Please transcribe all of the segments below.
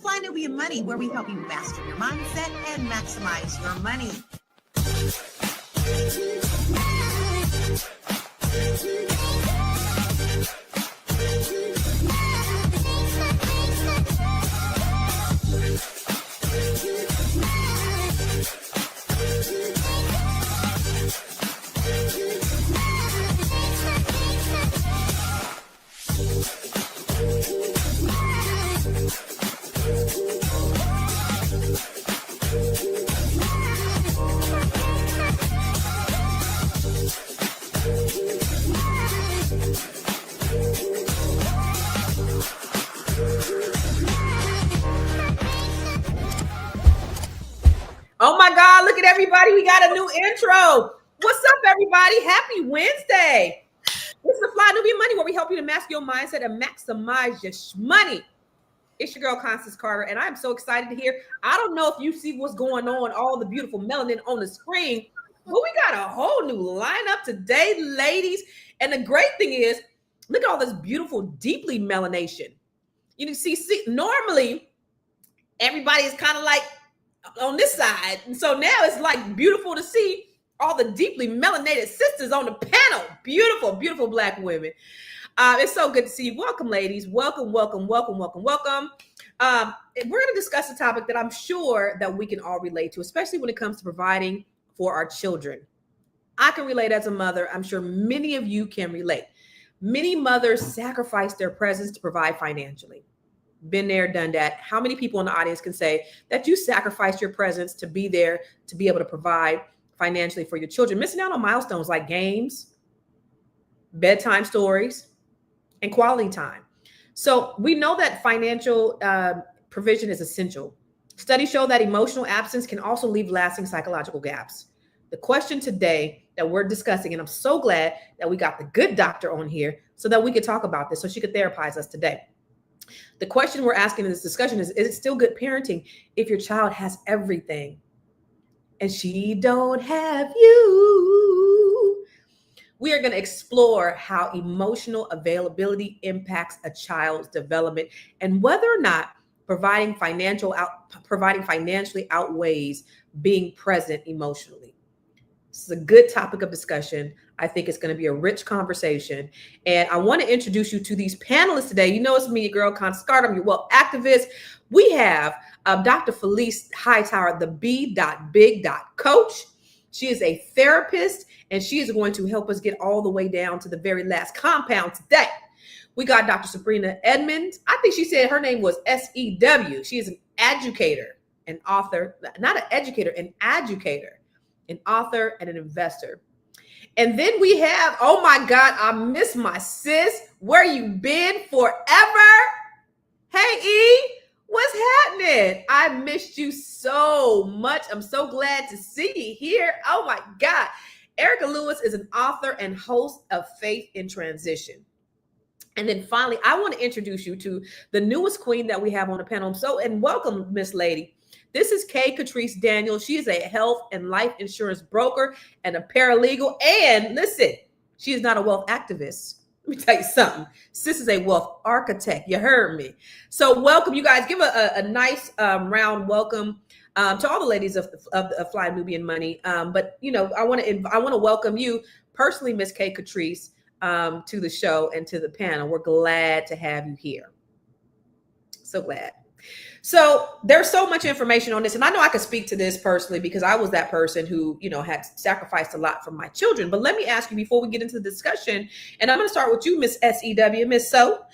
Fly Nubian Money, where we help you master your mindset and maximize your money. Oh my God, look at everybody. We got a new intro. What's up, everybody? Happy Wednesday. This is the Fly Nubian Money, where we help you to master your mindset and maximize your money. It's your girl, Constance Carter, and I'm so excited to hear. I don't know if you see what's going on, all the beautiful melanin on the screen, but we got a whole new lineup today, ladies. And the great thing is, look at all this beautiful, deeply melanation. You can see normally everybody is kind of like on this side. And so now it's like beautiful to see all the deeply melanated sisters on the panel. Beautiful, beautiful Black women. It's so good to see you. Welcome, ladies. Welcome, welcome, welcome, welcome, welcome. We're going to discuss a topic that I'm sure that we can all relate to, especially when it comes to providing for our children. I can relate as a mother. I'm sure many of you can relate. Many mothers sacrifice their presence to provide financially. Been there, done that. How many people in the audience can say that you sacrificed your presence to be there, to be able to provide financially for your children, missing out on milestones like games, bedtime stories, and quality time? So we know that financial provision is essential. Studies show that emotional absence can also leave lasting psychological gaps. The question today that we're discussing, and I'm so glad that we got the good doctor on here so that we could talk about this, so she could therapize us today. The question we're asking in this discussion is it still good parenting if your child has everything and she don't have you? We are going to explore how emotional availability impacts a child's development and whether or not providing financially outweighs being present emotionally. This is a good topic of discussion. I think it's going to be a rich conversation. And I want to introduce you to these panelists today. You know, it's me, your girl, Constance Carter. I'm your wealth activist. We have Dr. Felice Hightower, the B.Big coach. She is a therapist, and she is going to help us get all the way down to the very last compound today. We got Dr. Sabrina Edmonds. I think she said her name was S-E-W. She is an educator, an author, not an educator, an educator, an author, and an investor. And then we have, oh my God, I miss my sis. Where you been forever? Hey, E, what's happening? I missed you so much. I'm so glad to see you here. Oh my God. Erica Lewis is an author and host of Faith in Transition. And then finally, I want to introduce you to the newest queen that we have on the panel. And welcome, Miss Lady. This is Katrice Daniels. She is a health and life insurance broker and a paralegal. And listen, she is not a wealth activist. Let me tell you something. Sis is a wealth architect. You heard me. So welcome, you guys. Give a nice round welcome to all the ladies of Fly Nubian Money. But you know, I want to welcome you personally, Miss Katrice, to the show and to the panel. We're glad to have you here. So glad. So there's so much information on this, and I know I could speak to this personally because I was that person who, you know, had sacrificed a lot for my children. But let me ask you before we get into the discussion, and I'm going to start with you, Miss S-E-W, Miss So.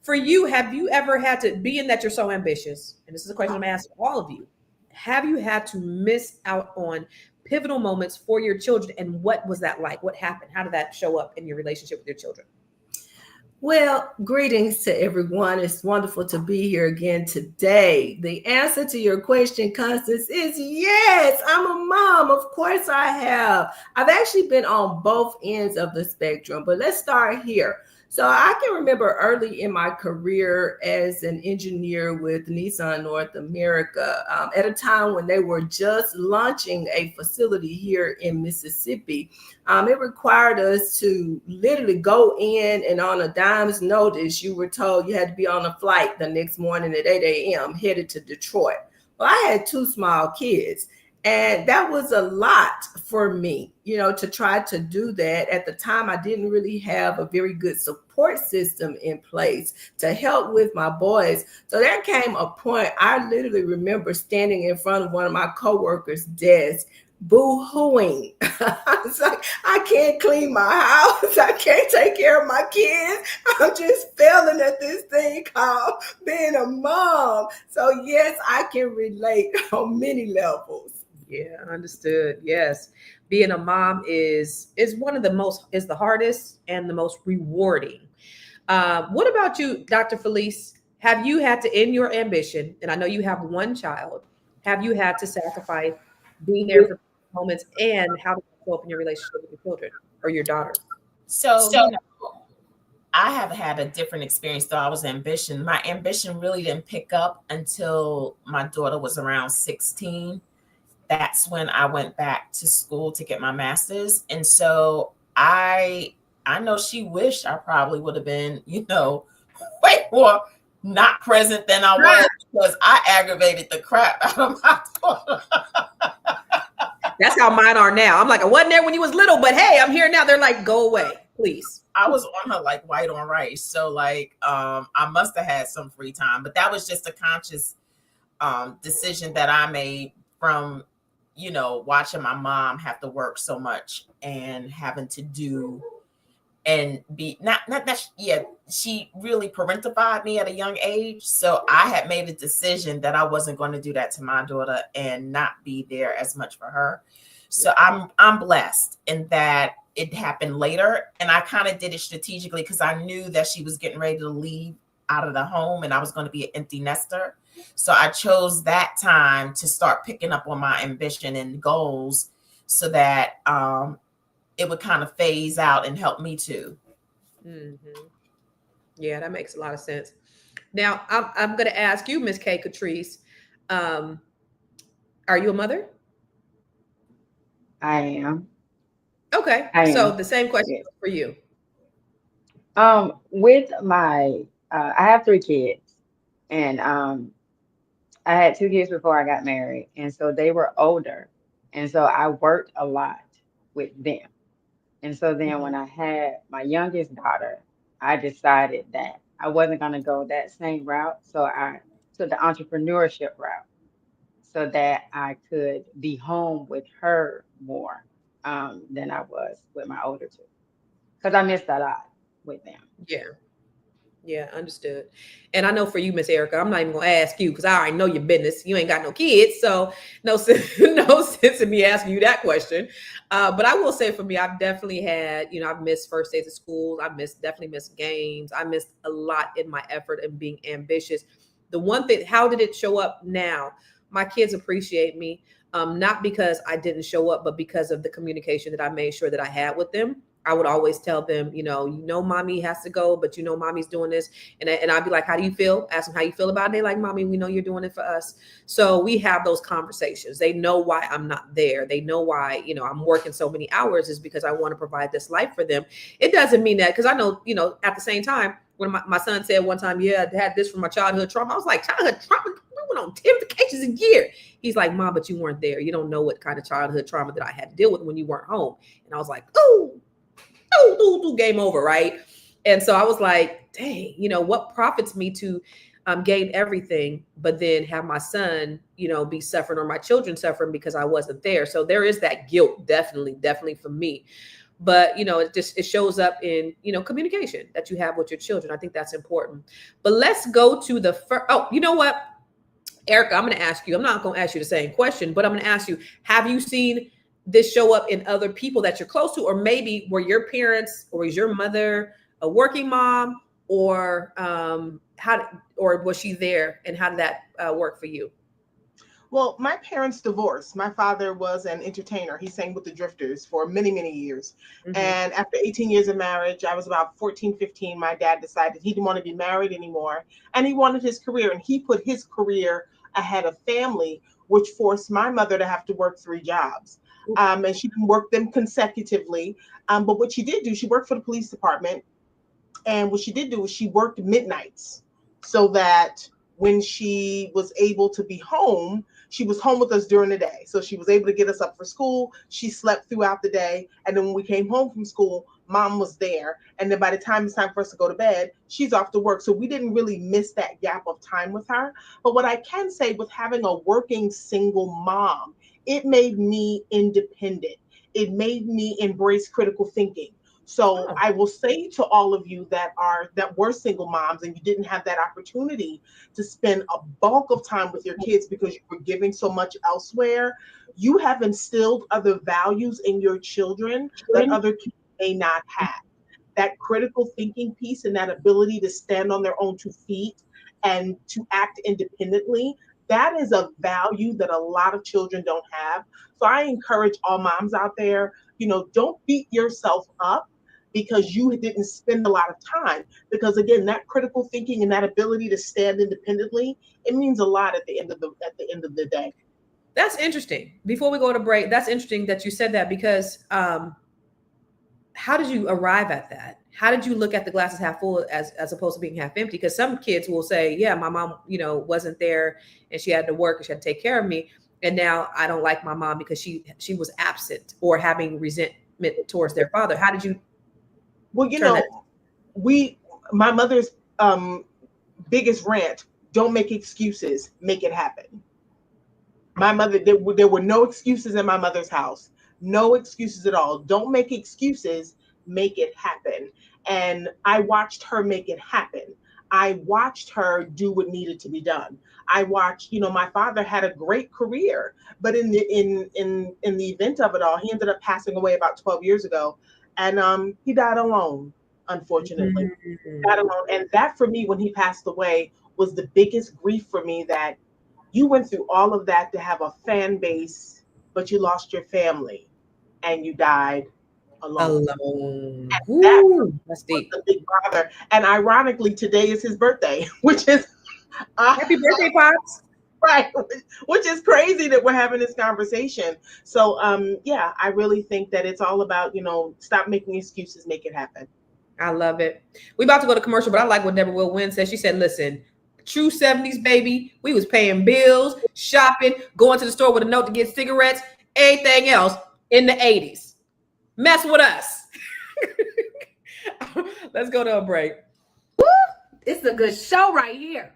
For you, have you ever had to, being that you're so ambitious, and this is a question I'm asking all of you, have you had to miss out on pivotal moments for your children, and what was that like? What happened? How did that show up in your relationship with your children? Well, greetings to everyone. It's wonderful to be here again today. The answer to your question, Constance, is yes. I'm a mom. Of course I have. I've actually been on both ends of the spectrum, but let's start here. So I can remember early in my career as an engineer with Nissan North America, at a time when they were just launching a facility here in Mississippi. It required us to literally go in, and on a dime's notice, you were told you had to be on a flight the next morning at 8 a.m. headed to Detroit. Well, I had two small kids. And that was a lot for me, to try to do that. At the time, I didn't really have a very good support system in place to help with my boys. So there came a point, I literally remember standing in front of one of my coworkers' desk, boo-hooing. I was like, I can't clean my house. I can't take care of my kids. I'm just failing at this thing called being a mom. So yes, I can relate on many levels. Yeah, understood. Yes. Being a mom is the hardest and the most rewarding. What about you, Dr. Felice? Have you had to, in your ambition, and I know you have one child, have you had to sacrifice being there for moments, and how does it show up in your relationship with your children or your daughter? So I have had a different experience though. I was ambition. My ambition really didn't pick up until my daughter was around 16. That's when I went back to school to get my master's. And so I know she wished I probably would have been, way more not present than I was, because I aggravated the crap out of my daughter. That's how mine are now. I'm like, I wasn't there when you was little, but hey, I'm here now. They're like, go away, please. I was on her like white on rice. So I must have had some free time, but that was just a conscious decision that I made from watching my mom have to work so much and having to do and be she really parentified me at a young age. So I had made a decision that I wasn't going to do that to my daughter and not be there as much for her. So I'm blessed in that it happened later, and I kind of did it strategically because I knew that she was getting ready to leave out of the home and I was going to be an empty nester. So I chose that time to start picking up on my ambition and goals so that it would kind of phase out and help me too. Mm-hmm. Yeah, that makes a lot of sense. Now, I'm going to ask you, Miss K. Katrice, are you a mother? I am. Okay. So the same question for you. With my, I have 3 kids, and I had 2 kids before I got married, and so they were older, and so I worked a lot with them. And so then when I had my youngest daughter, I decided that I wasn't going to go that same route. So I took the entrepreneurship route so that I could be home with her more than I was with my older 2, because I missed a lot with them. Yeah, understood. And I know for you, Miss Erica, I'm not even gonna ask you because I already know your business. You ain't got no kids, so no sense in me asking you that question. But I will say for me, I've definitely had, I've missed first days of school. Definitely missed games. I missed a lot in my effort and being ambitious. The one thing, how did it show up now? My kids appreciate me, not because I didn't show up, but because of the communication that I made sure that I had with them. I would always tell them, mommy has to go, but mommy's doing this. And I'd be like, how do you feel? Ask them how you feel about it. They like, mommy, we know you're doing it for us. So we have those conversations. They know why I'm not there. They know why, I'm working so many hours is because I want to provide this life for them. It doesn't mean that, because I know, at the same time, when my son said one time, I had this from my childhood trauma. I was like, childhood trauma? We went on 10 vacations a year. He's like, Mom, but you weren't there. You don't know what kind of childhood trauma that I had to deal with when you weren't home. And I was like, game over, right? And so I was like, dang, what profits me to gain everything, but then have my son, be suffering, or my children suffering because I wasn't there. So there is that guilt, definitely for me. But, it shows up in, communication that you have with your children. I think that's important. But let's go to the first. Oh, you know what, Erica, I'm going to ask you, I'm not going to ask you the same question, but I'm going to ask you, have you seen this show up in other people that you're close to, or maybe were your parents or is your mother a working mom, or or was she there, and how did that work for you? Well, my parents divorced. My father was an entertainer. He sang with the Drifters for many, many years. Mhm. And after 18 years of marriage, I was about 14, 15. My dad decided he didn't want to be married anymore. And he wanted his career. And he put his career ahead of family, which forced my mother to have to work 3 jobs. And she didn't work them consecutively. But what she did do, she worked for the police department. And what she did do was she worked midnights so that when she was able to be home, she was home with us during the day. So she was able to get us up for school. She slept throughout the day. And then when we came home from school, mom was there. And then by the time it's time for us to go to bed, she's off to work. So we didn't really miss that gap of time with her. But what I can say with having a working single mom, it made me independent. It made me embrace critical thinking. So Oh. I will say to all of you that were single moms and you didn't have that opportunity to spend a bulk of time with your kids because you were giving so much elsewhere, you have instilled other values in your children that other kids may not have. That critical thinking piece and that ability to stand on their own 2 feet and to act independently, that is a value that a lot of children don't have. So I encourage all moms out there, don't beat yourself up because you didn't spend a lot of time. Because again, that critical thinking and that ability to stand independently, it means a lot at the end of the day. That's interesting. Before we go to break, that's interesting that you said that because how did you arrive at that? How did you look at the glasses half full as opposed to being half empty? Because some kids will say, yeah, my mom, wasn't there and she had to work and she had to take care of me. And now I don't like my mom because she was absent or having resentment towards their father. How did you? Well, my mother's biggest rant, don't make excuses, make it happen. My mother, there were no excuses in my mother's house. No excuses at all. Don't make excuses, make it happen. And I watched her make it happen. I watched her do what needed to be done. I watched, my father had a great career, but in the event of it all, he ended up passing away about 12 years ago. And he died alone, unfortunately. Mm-hmm. Died alone. And that for me, when he passed away, was the biggest grief for me, that you went through all of that to have a fan base, but you lost your family and you died alone. That's deep. The big bother. And ironically, today is his birthday, which is Happy birthday, Pops. Right, which is crazy that we're having this conversation. So yeah, I really think that it's all about, stop making excuses, make it happen. I love it. We about to go to commercial, but I like what Deborah Will Wynn said. She said, listen, true 70s baby, we was paying bills, shopping, going to the store with a note to get cigarettes, anything else in the 80s. Mess with us. Let's go to a break. Woo! It's a good show right here.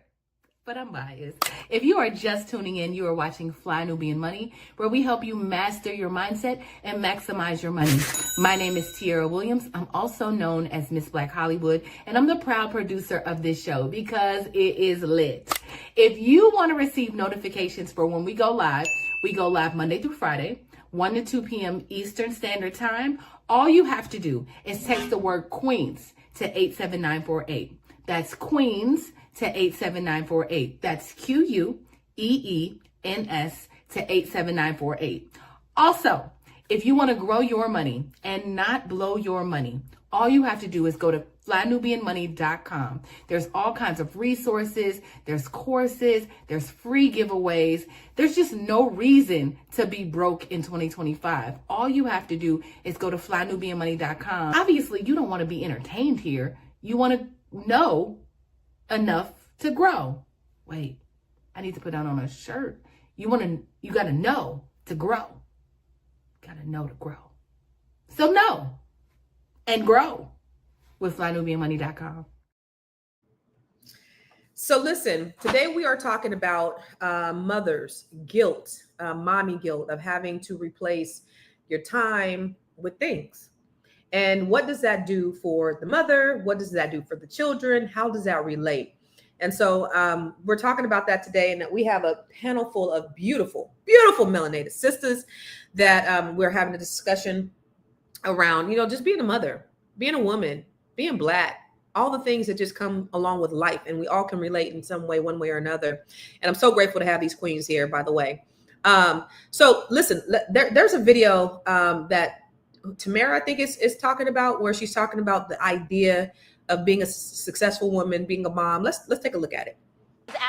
But I'm biased. If you are just tuning in, you are watching Fly Nubian Money, where we help you master your mindset and maximize your money. My name is Hightower-Williams. I'm also known as Miss Black Hollywood, and I'm the proud producer of this show because it is lit. If you want to receive notifications for when we go live Monday through Friday, 1 to 2 p.m. Eastern Standard Time. All you have to do is text the word Queens to 87948. That's Queens to 87948. That's QUEENS to 87948. Also, if you want to grow your money and not blow your money, all you have to do is go to flynubianmoney.com. There's all kinds of resources, there's courses, there's free giveaways. There's just no reason to be broke in 2025. All you have to do is go to flynubianmoney.com. Obviously, you don't want to be entertained here. You want to know enough to grow. Wait, I need to put that on a shirt. You got to know to grow. Got to know to grow. So know and grow with flynubianmoney.com. So listen, today we are talking about mother's guilt, mommy guilt of having to replace your time with things. And what does that do for the mother? What does that do for the children? How does that relate? And so we're talking about that today. And we have a panel full of beautiful, beautiful melanated sisters that we're having a discussion around, just being a mother, being a woman, being Black, all the things that just come along with life, and we all can relate in some way, one way or another. And I'm so grateful to have these queens here, by the way. So listen, there's a video that Tamara, I think, is talking about, where she's talking about the idea of being a successful woman, being a mom. Let's take a look at it.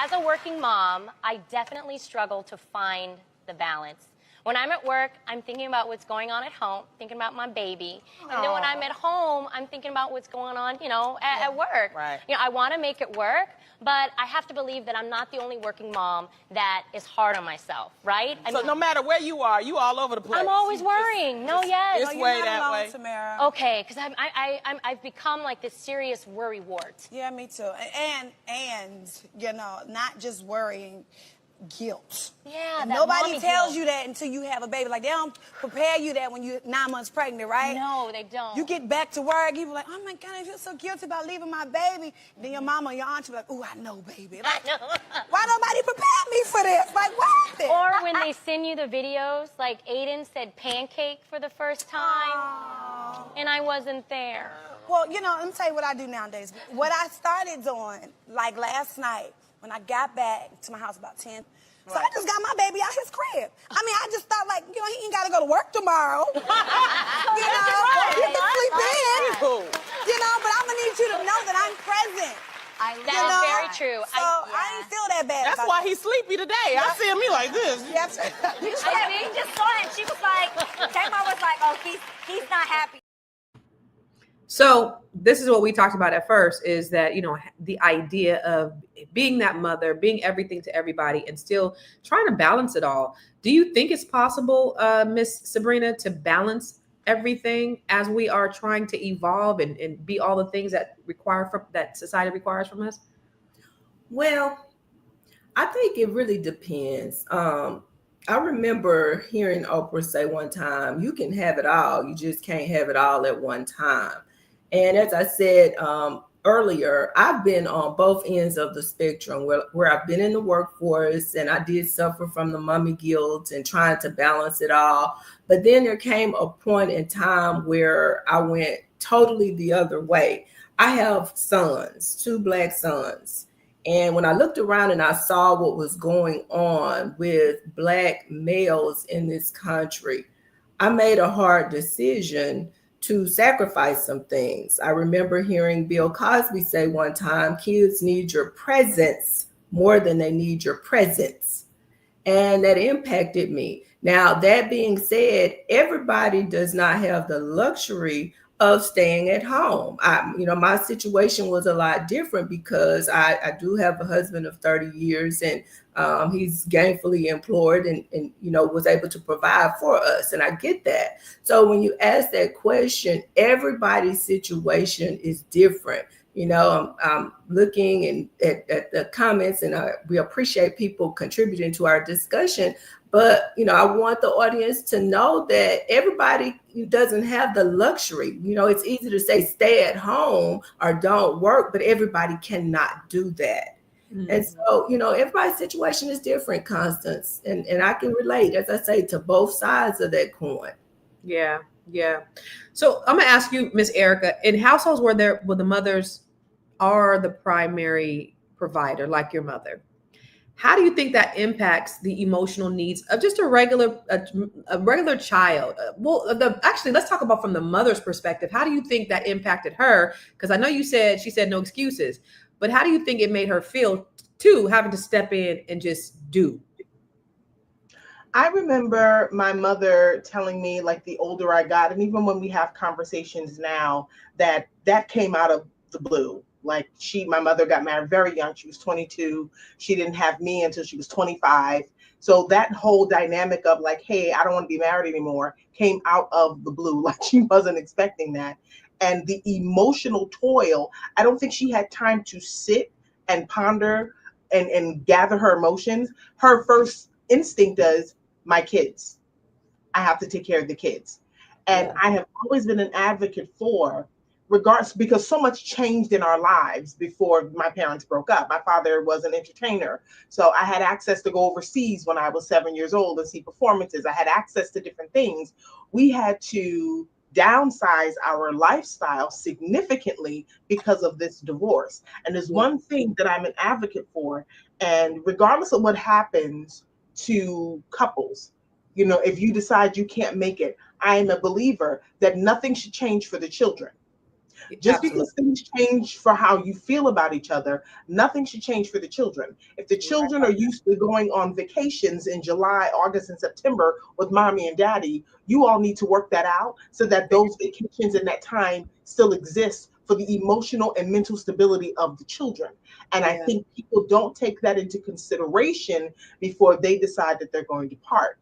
As a working mom, I definitely struggle to find the balance. When I'm at work, I'm thinking about what's going on at home, thinking about my baby. And then when I'm at home, I'm thinking about what's going on, you know, at work. Right. You know, I want to make it work, but I have to believe that I'm not the only working mom that is hard on myself, right? So no matter where you are, you all over the place. I'm always worrying. Yes. This way, that way. Tamara. Okay, because I've become like this serious worry wart. Yeah, me too. And you know, not just worrying, guilt. Yeah, And that nobody mommy tells guilt. you that until you have a baby. Like, they don't prepare you that when you're 9 months pregnant, right? No, they don't. You get back to work, you be like, oh my God, I feel so guilty about leaving my baby. And then your mama or your aunt will be like, oh, I know, baby. Like, I know. why nobody prepare me for this? Like, what happened? Or when they send you the videos, like Aiden said pancake for the first time, and I wasn't there. Well, you know, let me tell you what I do nowadays. What I started doing, like last night, when I got back to my house about 10, so I just got my baby out his crib. I mean, I just thought, like, you know, he ain't got to go to work tomorrow. You know, he can sleep in. You know, but I'm going to need you to know that I'm present. That's very true. So I didn't feel that bad. That's why he's sleepy today. I see him, he like this. Yes. We just saw it. She was like, Tamar was like, oh, he's not happy. So this is what we talked about at first, is that, you know, the idea of being that mother, being everything to everybody, and still trying to balance it all. Do you think it's possible, Miss Sabrina, to balance everything as we are trying to evolve and be all the things that that society requires from us? Well, I think it really depends. I remember hearing Oprah say one time, you can have it all, you just can't have it all at one time. And as I said earlier, I've been on both ends of the spectrum where I've been in the workforce, and I did suffer from the mommy guilt and trying to balance it all. But then there came a point in time where I went totally the other way. I have sons, 2 Black sons. And when I looked around and I saw what was going on with Black males in this country, I made a hard decision to sacrifice some things. I remember hearing Bill Cosby say one time, kids need your presence more than they need your presence. And that impacted me. Now, that being said, everybody does not have the luxury of staying at home. My situation was a lot different because I do have a husband of 30 years and he's gainfully employed and was able to provide for us. And I get that. So when you ask that question, everybody's situation is different. I'm looking at the comments, and we appreciate people contributing to our discussion. But, I want the audience to know that everybody doesn't have the luxury. It's easy to say stay at home or don't work, but everybody cannot do that. Mm-hmm. And so, everybody's situation is different, Constance. And I can relate, as I say, to both sides of that coin. Yeah. So I'm going to ask you, Miss Erica, in households where the mothers are the primary provider, like your mother, how do you think that impacts the emotional needs of just a regular child? Actually, let's talk about from the mother's perspective. How do you think that impacted her? Because I know she said no excuses, but how do you think it made her feel too, having to step in and just do? I remember my mother telling me, like, the older I got, and even when we have conversations now, that came out of the blue. Like, my mother got married very young. She was 22. She didn't have me until she was 25. So that whole dynamic of like, hey, I don't want to be married anymore, came out of the blue. Like, she wasn't expecting that. And the emotional toil, I don't think she had time to sit and ponder and gather her emotions. Her first instinct is, my kids. I have to take care of the kids. And I have always been an advocate for, because so much changed in our lives before my parents broke up. My father was an entertainer. So I had access to go overseas when I was 7 years old and see performances. I had access to different things. We had to downsize our lifestyle significantly because of this divorce. And there's one thing that I'm an advocate for, and regardless of what happens to couples, you know, if you decide you can't make it, I am a believer that nothing should change for the children. Just because things change for how you feel about each other, nothing should change for the children. If the children are used to going on vacations in July, August, and September with mommy and daddy, you all need to work that out so that those vacations and that time still exists for the emotional and mental stability of the children. And I think people don't take that into consideration before they decide that they're going to part.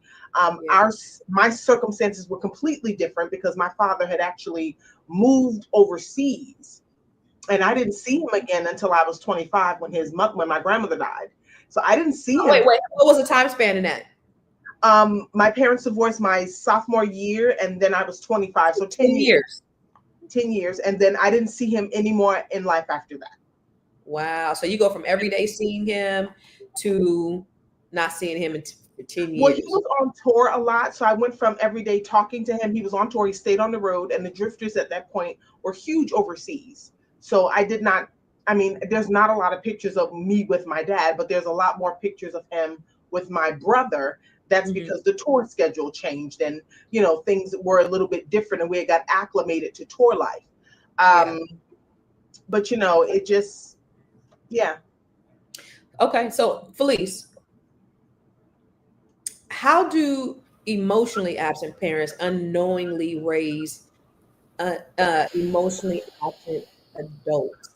My circumstances were completely different because my father had actually moved overseas, and I didn't see him again until I was 25 when my grandmother died. So I didn't see him. Wait, what was the time span in that? My parents divorced my sophomore year, and then I was 25, so 10 years. 10 years, and then I didn't see him anymore in life after that. Wow. So you go from every day seeing him to not seeing him in 10 years. Well, he was on tour a lot, so I went from every day talking to him. He was on tour, he stayed on the road, and the Drifters at that point were huge overseas. So there's not a lot of pictures of me with my dad, but there's a lot more pictures of him with my brother. That's because the tour schedule changed, and you know, things were a little bit different, and we got acclimated to tour life. But you know, it just, Okay, so Felice, how do emotionally absent parents unknowingly raise emotionally absent adults?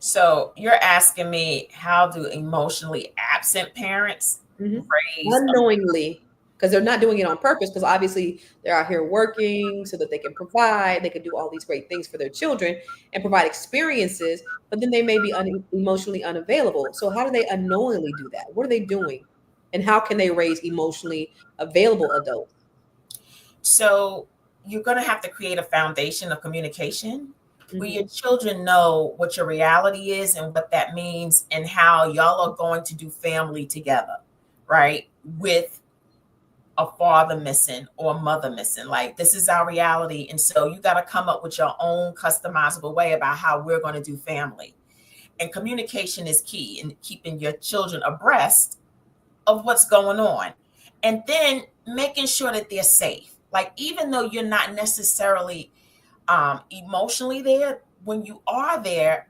So you're asking me, how do emotionally absent parents raise unknowingly? Because they're not doing it on purpose, because obviously they're out here working so that they can provide, they can do all these great things for their children and provide experiences, but then they may be emotionally unavailable. So how do they unknowingly do that? What are they doing? And how can they raise emotionally available adults? So you're going to have to create a foundation of communication where your children know what your reality is and what that means and how y'all are going to do family together, right? With a father missing or a mother missing. Like, this is our reality. And so you got to come up with your own customizable way about how we're going to do family. And communication is key in keeping your children abreast of what's going on. And then making sure that they're safe. Like, even though you're not necessarily emotionally there, when you are there,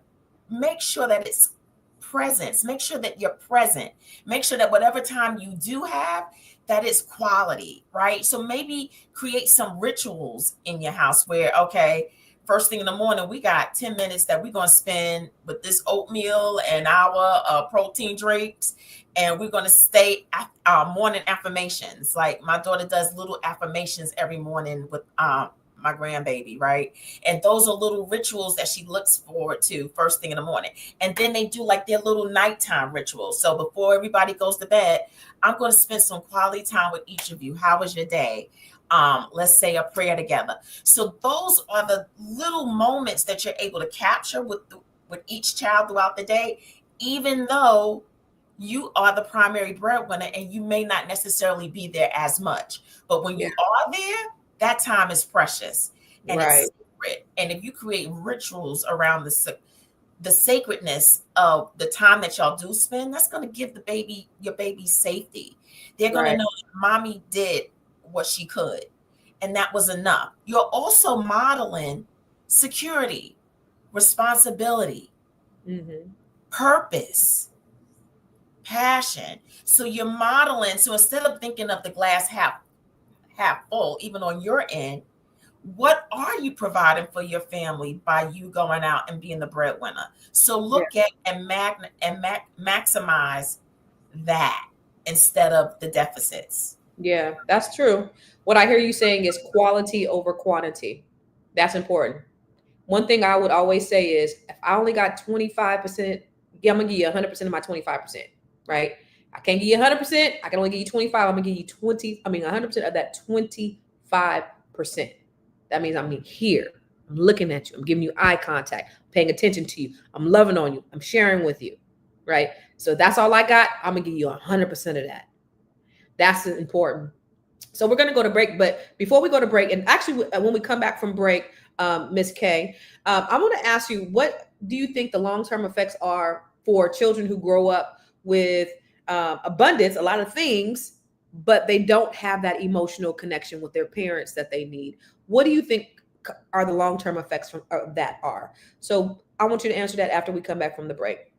make sure that it's presence. Make sure that you're present. Make sure that whatever time you do have, that is quality, right? So maybe create some rituals in your house where, okay, first thing in the morning, we got 10 minutes that we're going to spend with this oatmeal and our protein drinks. And we're going to stay at morning affirmations. Like, my daughter does little affirmations every morning with my grandbaby, right? And those are little rituals that she looks forward to first thing in the morning. And then they do like their little nighttime rituals. So before everybody goes to bed, I'm going to spend some quality time with each of you. How was your day? Let's say a prayer together. So those are the little moments that you're able to capture with each child throughout the day, even though you are the primary breadwinner and you may not necessarily be there as much. But when you are there, that time is precious and it's sacred. And if you create rituals around the sacredness of the time that y'all do spend, that's going to give your baby safety. They're going to know that mommy did what she could, and that was enough. You're also modeling security, responsibility, purpose, passion. So you're modeling. So instead of thinking of the glass half full, even on your end, what are you providing for your family by you going out and being the breadwinner? So look at and maximize that instead of the deficits. Yeah, that's true. What I hear you saying is quality over quantity. That's important. One thing I would always say is, if I only got 25%, I'm gonna give you 100% of my 25%, right? I can't give you 100%. I can only give you 25. I'm gonna give you 100% of that 25%. That means I'm here. I'm looking at you. I'm giving you eye contact, paying attention to you. I'm loving on you. I'm sharing with you, right? So that's all I got. I'm gonna give you 100% of that. That's important. So we're going to go to break, but before we go to break, and actually when we come back from break, Ms. K, I want to ask you, what do you think the long-term effects are for children who grow up with abundance, a lot of things, but they don't have that emotional connection with their parents that they need? What do you think are the long-term effects from that are? So I want you to answer that after we come back from the break.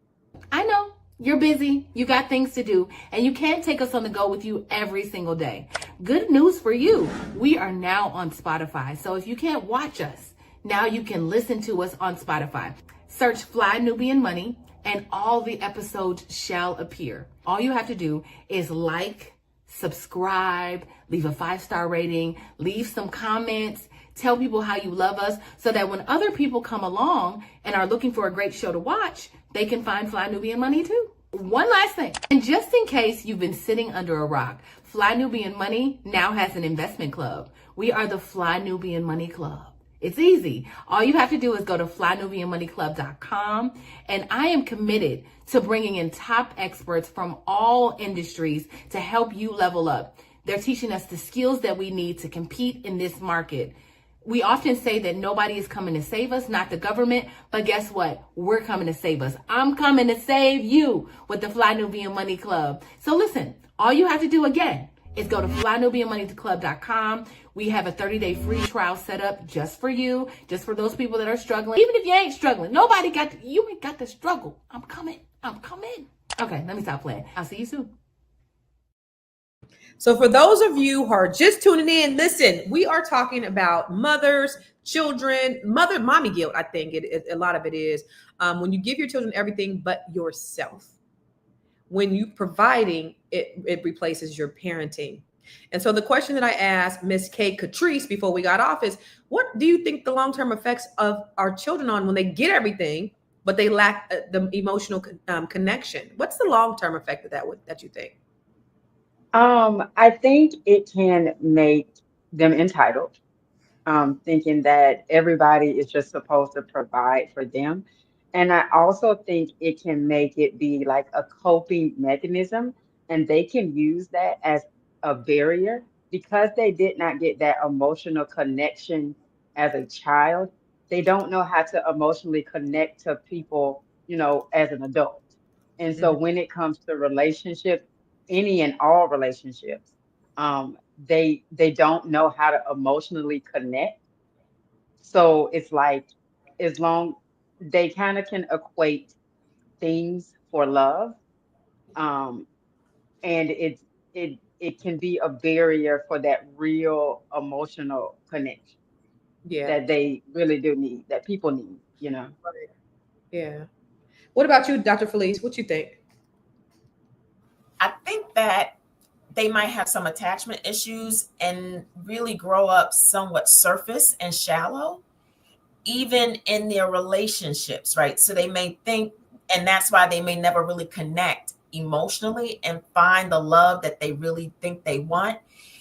I know you're busy, you got things to do, and you can't take us on the go with you every single day. Good news for you. We are now on Spotify. So if you can't watch us, now you can listen to us on Spotify. Search Fly Nubian Money and all the episodes shall appear. All you have to do is like, subscribe, leave a 5-star rating, leave some comments, tell people how you love us so that when other people come along and are looking for a great show to watch, they can find Fly Nubian Money too. One last thing, and just in case you've been sitting under a rock, Fly Nubian Money now has an investment club. We are the Fly Nubian Money Club. It's easy. All you have to do is go to flynubianmoneyclub.com, and I am committed to bringing in top experts from all industries to help you level up. They're teaching us the skills that we need to compete in this market. We often say that nobody is coming to save us, not the government, but guess what? We're coming to save us. I'm coming to save you with the Fly Nubian Money Club. So listen, all you have to do again is go to flynubianmoneyclub.com. We have a 30-day free trial set up just for you, just for those people that are struggling. Even if you ain't struggling, you ain't got to struggle. I'm coming. Okay, let me stop playing. I'll see you soon. So for those of you who are just tuning in, listen, we are talking about mothers, children, mommy guilt. I think a lot of it is when you give your children everything but yourself. When you providing, it replaces your parenting. And so the question that I asked Miss K. Katrice before we got off is, what do you think the long-term effects of our children on when they get everything, but they lack the emotional connection? What's the long-term effect of that you think? I think it can make them entitled, thinking that everybody is just supposed to provide for them. And I also think it can make it be like a coping mechanism, and they can use that as a barrier because they did not get that emotional connection as a child. They don't know how to emotionally connect to people, as an adult. And so when it comes to relationships, any and all relationships, they don't know how to emotionally connect. So it's like, as long they kind of can equate things for love, and it can be a barrier for that real emotional connection that they really do need, that people need. Right. Yeah. What about you, Dr. Felice? What you think? I think that they might have some attachment issues and really grow up somewhat surface and shallow, even in their relationships, right? So they may think, and that's why they may never really connect emotionally and find the love that they really think they want,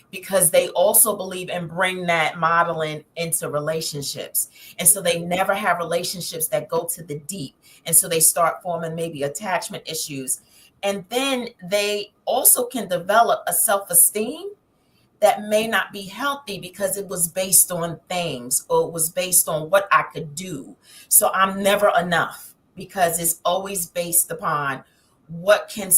because they also believe and bring that modeling into relationships. And so they never have relationships that go to the deep. And so they start forming maybe attachment issues. And then they also can develop a self-esteem that may not be healthy because it was based on things, or it was based on what I could do. So I'm never enough because it's always based upon what can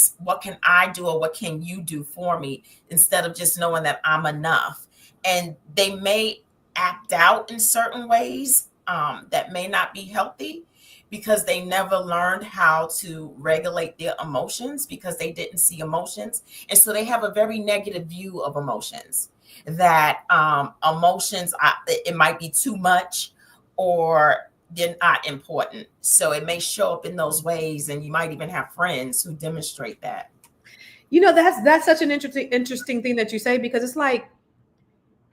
I do, or what can you do for me, instead of just knowing that I'm enough. And they may act out in certain ways that may not be healthy, because they never learned how to regulate their emotions, because they didn't see emotions. And so they have a very negative view of emotions, that emotions, it might be too much, or they're not important. So it may show up in those ways, and you might even have friends who demonstrate that. That's such an interesting thing that you say, because it's like,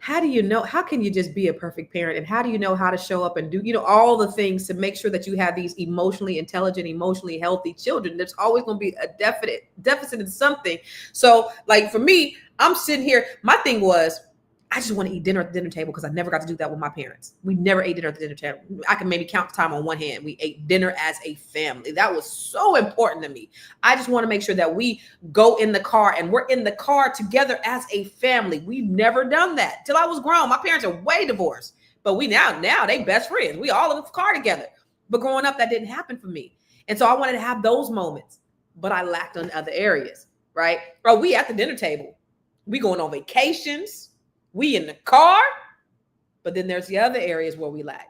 how do you know? How can you just be a perfect parent? And how do you know how to show up and do, all the things to make sure that you have these emotionally intelligent, emotionally healthy children? There's always going to be a deficit in something. So like for me, I'm sitting here. My thing was, I just want to eat dinner at the dinner table because I never got to do that with my parents. We never ate dinner at the dinner table. I can maybe count the time on one hand. We ate dinner as a family. That was so important to me. I just want to make sure that we go in the car and we're in the car together as a family. We've never done that till I was grown. My parents are way divorced, but we now they best friends. We all in the car together. But growing up, that didn't happen for me. And so I wanted to have those moments, but I lacked on other areas, right? Bro, we at the dinner table. We going on vacations. We in the car, but then there's the other areas where we lack.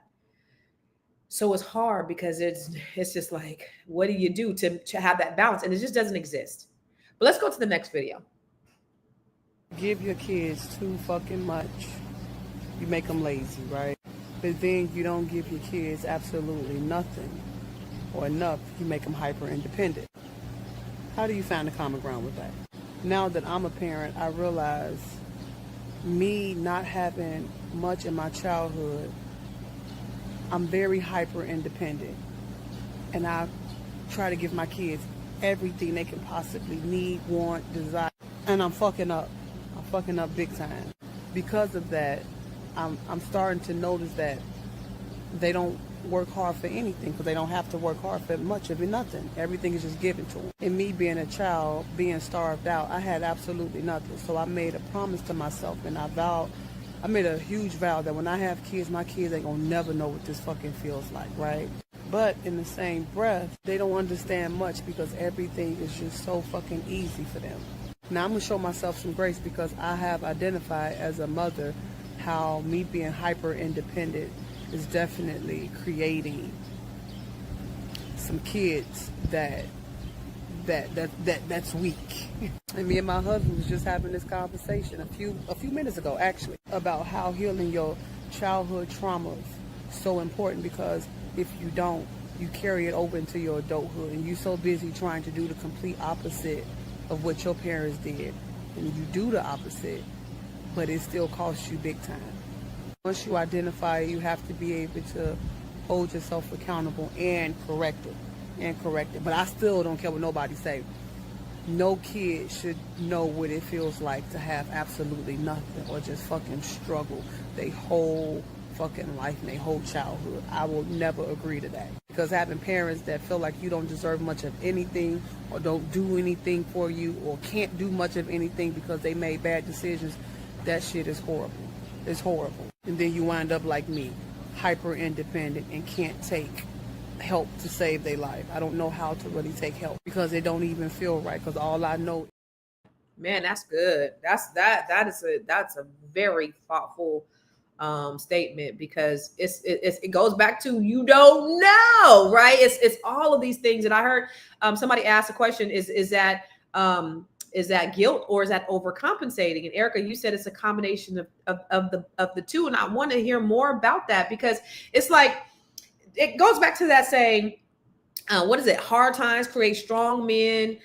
So it's hard because it's just like, what do you do to have that balance? And it just doesn't exist. But let's go to the next video. Give your kids too fucking much. You make them lazy, right? But then you don't give your kids absolutely nothing or enough. You make them hyper independent. How do you find the common ground with that? Now that I'm a parent, I realize me not having much in my childhood, I'm very hyper independent, and I try to give my kids everything they can possibly need, want, desire, and I'm fucking up big time. Because of that, I'm starting to notice that they don't work hard for anything, because they don't have to work hard for much of it, nothing. Everything is just given to them. And me being a child, being starved out, I had absolutely nothing. So I made a promise to myself, and I made a huge vow that when I have kids, my kids ain't gonna never know what this fucking feels like, right? But in the same breath, they don't understand much because everything is just so fucking easy for them. Now I'm gonna show myself some grace because I have identified as a mother how me being hyper independent is definitely creating some kids that's weak. And me and my husband was just having this conversation a few minutes ago, actually, about how healing your childhood traumas so important, because if you don't, you carry it over into your adulthood, and you're so busy trying to do the complete opposite of what your parents did, and you do the opposite, but it still costs you big time. Once you identify, you have to be able to hold yourself accountable and correct it. But I still don't care what nobody say. No kid should know what it feels like to have absolutely nothing or just fucking struggle their whole fucking life and their whole childhood. I will never agree to that. Because having parents that feel like you don't deserve much of anything or don't do anything for you or can't do much of anything because they made bad decisions, that shit is horrible. It's horrible. And then you wind up like me, hyper independent and can't take help to save their life. I don't know how to really take help because it don't even feel right, because all I know. Man, that's good. That's a very thoughtful statement, because it goes back to, you don't know, right? It's all of these things. And I heard somebody ask a question, is that guilt or is that overcompensating? And Erica, you said it's a combination of the two. And I want to hear more about that, because it's like, it goes back to that saying, what is it? Hard times create strong men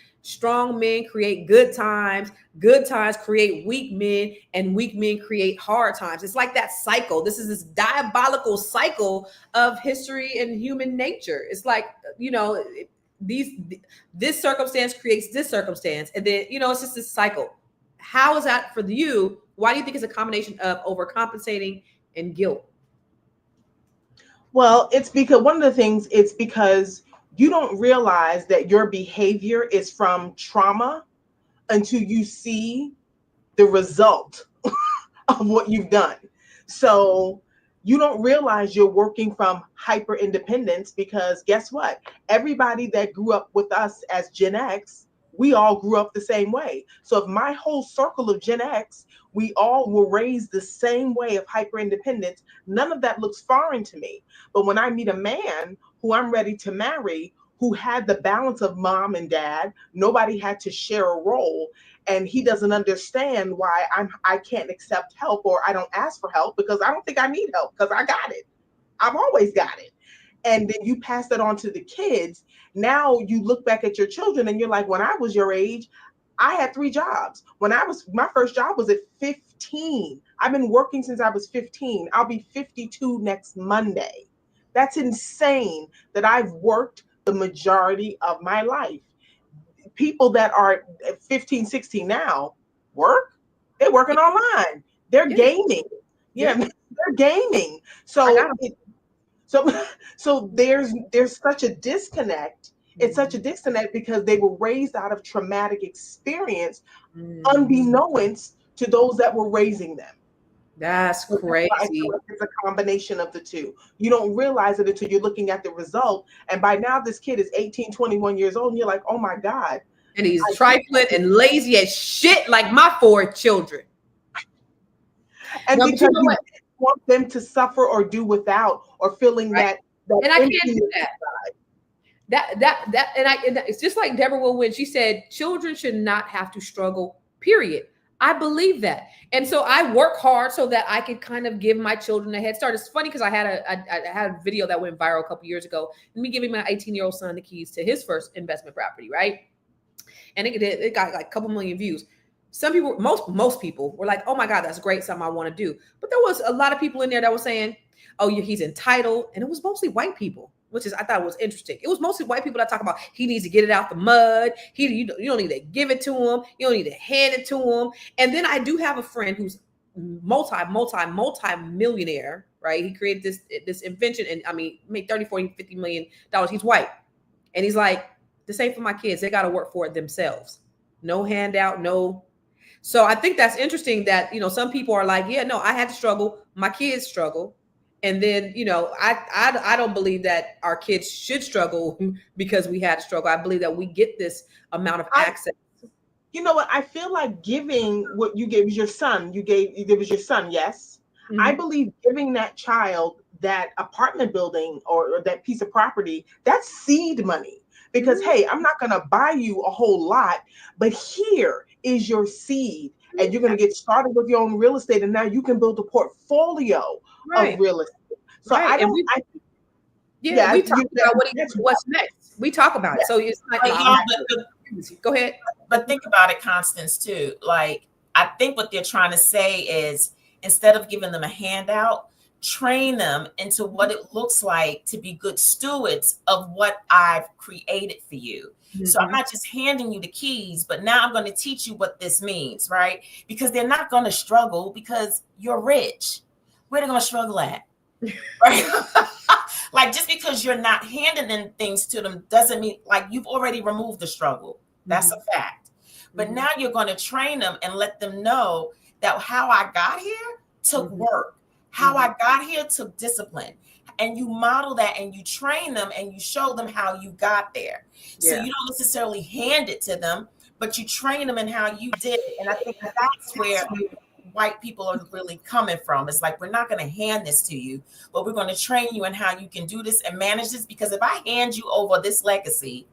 create good times create weak men, and weak men create hard times. It's like that cycle. This is this diabolical cycle of history and human nature. It's like, this circumstance creates this circumstance, and then it's just this cycle. How is that for you? Why do you think it's a combination of overcompensating and guilt? Well, it's because you don't realize that your behavior is from trauma until you see the result of what you've done. So you don't realize you're working from hyper independence, because guess what? Everybody that grew up with us as Gen X, we all grew up the same way. So if my whole circle of Gen X, we all were raised the same way of hyper independence, none of that looks foreign to me. But when I meet a man who I'm ready to marry, who had the balance of mom and dad, nobody had to share a role, and he doesn't understand why I can't accept help or I don't ask for help, because I don't think I need help, because I got it. I've always got it. And then you pass that on to the kids. Now you look back at your children and you're like, when I was your age, I had 3 jobs. My first job was at 15. I've been working since I was 15. I'll be 52 next Monday. That's insane that I've worked the majority of my life. People that are 15, 16 now they're working online. They're gaming. Yeah, they're gaming. So so there's such a disconnect. It's such a disconnect because they were raised out of traumatic experience, unbeknownst to those that were raising them. That's So crazy. I feel like it's a combination of the two. You don't realize it until you're looking at the result. And by now, this kid is 18, 21 years old, and you're like, oh my God. And he's trifling and lazy as shit like my 4 children. And because you don't want them to suffer or do without or feeling that and I can't do that. And it's just like Deborah will win. She said, children should not have to struggle, period. I believe that. And so I work hard so that I can kind of give my children a head start. It's funny because I had a video that went viral a couple years ago. Me giving my 18-year-old son the keys to his first investment property, right? And it got like a couple million views. Some people, most people were like, oh my God, that's great, something I want to do. But there was a lot of people in there that were saying, oh, he's entitled. And it was mostly white people, which is, I thought was interesting. It was mostly white people that talk about he needs to get it out the mud. You don't need to give it to him. You don't need to hand it to him. And then I do have a friend who's multi-millionaire, right? He created this invention and made 30, 40, $50 million. He's white. And he's like, the same for my kids. They got to work for it themselves. No handout, no. So I think that's interesting that, some people are like, yeah, no, I had to struggle. My kids struggle. And then, I don't believe that our kids should struggle because we had to struggle. I believe that we get this amount of access. You know what? I feel like giving what you gave your son, it was your son, yes. Mm-hmm. I believe giving that child that apartment building or that piece of property, that's seed money. Because, hey, I'm not going to buy you a whole lot, but here is your seed. And you're going to get started with your own real estate. And now you can build a portfolio of real estate. So we talk about what's next. We talk about it. So it's like, go ahead. But think about it, Constance, too. Like, I think what they're trying to say is instead of giving them a handout, train them into what it looks like to be good stewards of what I've created for you. Mm-hmm. So I'm not just handing you the keys, but now I'm going to teach you what this means, right? Because they're not going to struggle because you're rich. Where are they going to struggle at? Right? Like, just because you're not handing in things to them doesn't mean, like, you've already removed the struggle. That's a fact. But now you're going to train them and let them know that how I got here took work. How I got here took discipline. And you model that and you train them and you show them how you got there. So you don't necessarily hand it to them, but you train them in how you did it. And I think that's where white people are really coming from. It's like, we're not going to hand this to you, but we're going to train you in how you can do this and manage this. Because if I hand you over this legacy,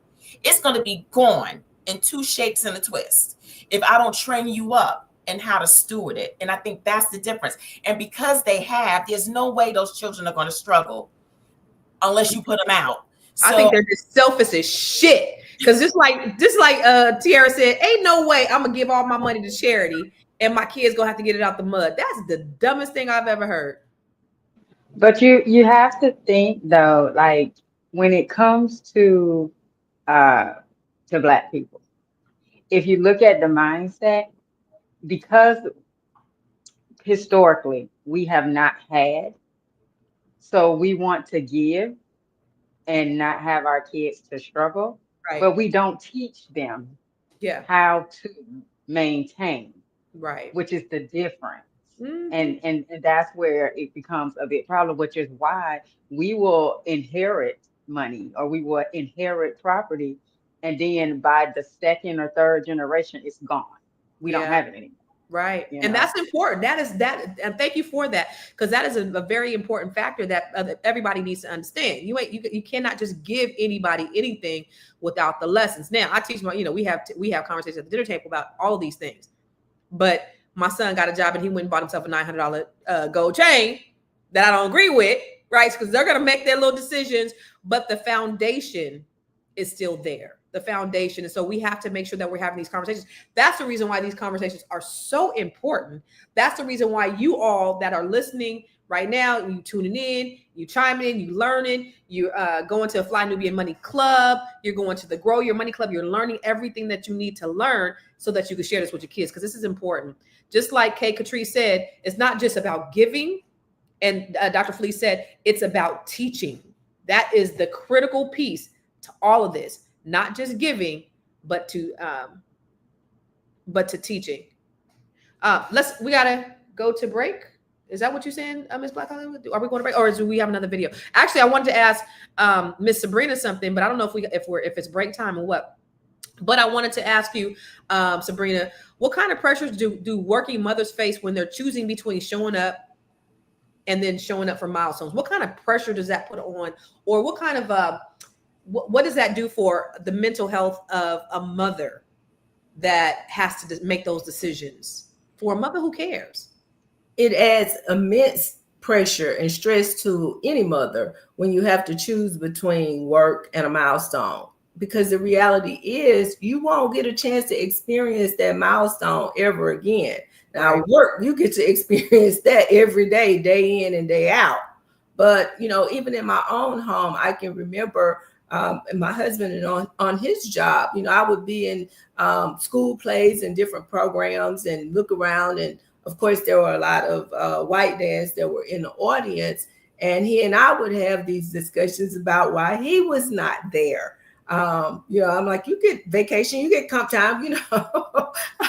it's going to be gone in 2 shakes and a twist if I don't train you up and how to steward it. And I think that's the difference. And because there's no way those children are going to struggle unless you put them out. So, I think they're just selfish as shit. Because just like Tiara said, ain't no way I'm gonna give all my money to charity and my kids gonna have to get it out the mud. That's the dumbest thing I've ever heard. But you have to think though, like when it comes to Black people, if you look at the mindset, because historically we have not had, so we want to give and not have our kids to struggle, but we don't teach them how to maintain, which is the difference. And that's where it becomes a big problem, which is why we will inherit money or we will inherit property, and then by the 2nd or 3rd generation it's gone. We don't have it anymore. Right. And that's important. And thank you for that, because that is a very important factor that everybody needs to understand. You cannot just give anybody anything without the lessons. Now, I teach we have conversations at the dinner table about all of these things. But my son got a job and he went and bought himself a $900 gold chain that I don't agree with, right? Because they're going to make their little decisions, but the foundation is still there. The foundation. And so we have to make sure that we're having these conversations. That's the reason why these conversations are so important. That's the reason why you all that are listening, Right now, you tuning in, you chiming in, you learning, you're going to a Fly Nubian Money Club, you're going to the Grow Your Money Club, you're learning everything that you need to learn so that you can share this with your kids, because this is important. Just like Katrice said, it's not just about giving, and Dr. Felice said, it's about teaching. That is the critical piece to all of this, not just giving, but to teaching. We gotta go to break. Is that what you're saying, Ms. Black Hollywood? Are we going to break, or do we have another video? Actually, I wanted to ask Miss Sabrina something, but I don't know if it's break time or what. But I wanted to ask you, Sabrina, what kind of pressures do working mothers face when they're choosing between showing up and then showing up for milestones? What kind of pressure does that put on, or what kind of what does that do for the mental health of a mother that has to make those decisions? For a mother who cares, it adds immense pressure and stress to any mother when you have to choose between work and a milestone, because the reality is you won't get a chance to experience that milestone ever again. Now, work, you get to experience that every day, day in and day out. But, even in my own home, I can remember my husband and on his job, I would be in school plays and different programs and look around, and of course, there were a lot of white dads that were in the audience, and he and I would have these discussions about why he was not there. I'm like, you get vacation, you get comp time,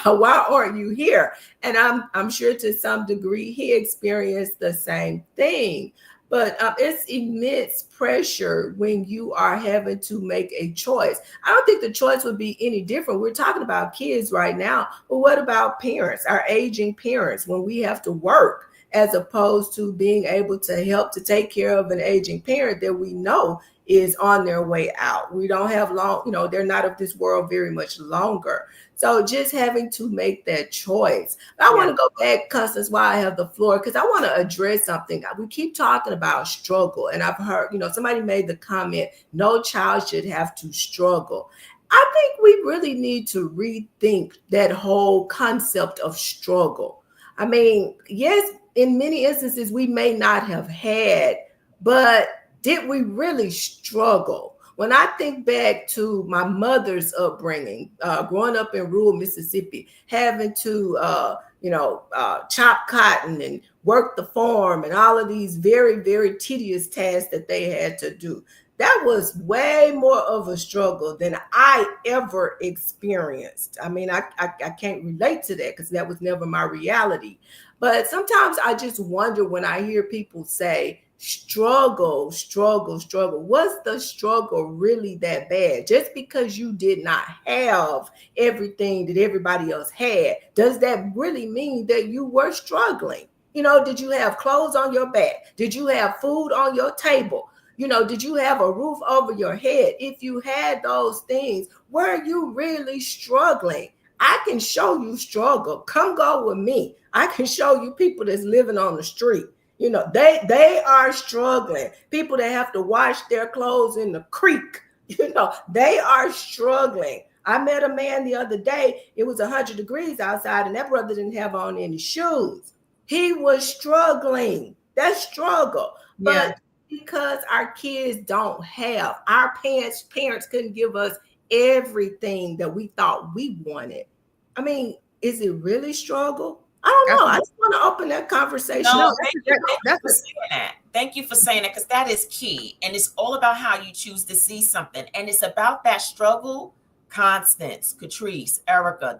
why aren't you here? And I'm sure to some degree he experienced the same thing. But it's immense pressure when you are having to make a choice. I don't think the choice would be any different. We're talking about kids right now, but what about parents, our aging parents, when we have to work as opposed to being able to help to take care of an aging parent that we know is on their way out? We don't have long, they're not of this world very much longer. So just having to make that choice. I want to go back, Constance, while I have the floor, because I want to address something. We keep talking about struggle, and I've heard, somebody made the comment, no child should have to struggle. I think we really need to rethink that whole concept of struggle. I mean, yes, in many instances, we may not have had, but did we really struggle? When I think back to my mother's upbringing, growing up in rural Mississippi, having to, chop cotton and work the farm and all of these very, very tedious tasks that they had to do, that was way more of a struggle than I ever experienced. I mean, I can't relate to that because that was never my reality. But sometimes I just wonder when I hear people say, struggle. Was the struggle really that bad? Just because you did not have everything that everybody else had, does that really mean that you were struggling? Did you have clothes on your back? Did you have food on your table? Did you have a roof over your head? If you had those things, were you really struggling? I can show you struggle. Come go with me. I can show you people that's living on the street. They are struggling. People that have to wash their clothes in the creek, they are struggling. I met a man the other day. It was 100 degrees outside, and that brother didn't have on any shoes. He was struggling. That's struggle. But because our kids don't have, our parents couldn't give us everything that we thought we wanted. I mean, is it really struggle? I don't know. I just want to open that conversation. No, thank you for saying that, because that is key. And it's all about how you choose to see something. And it's about that struggle, Constance, Katrice, Erica,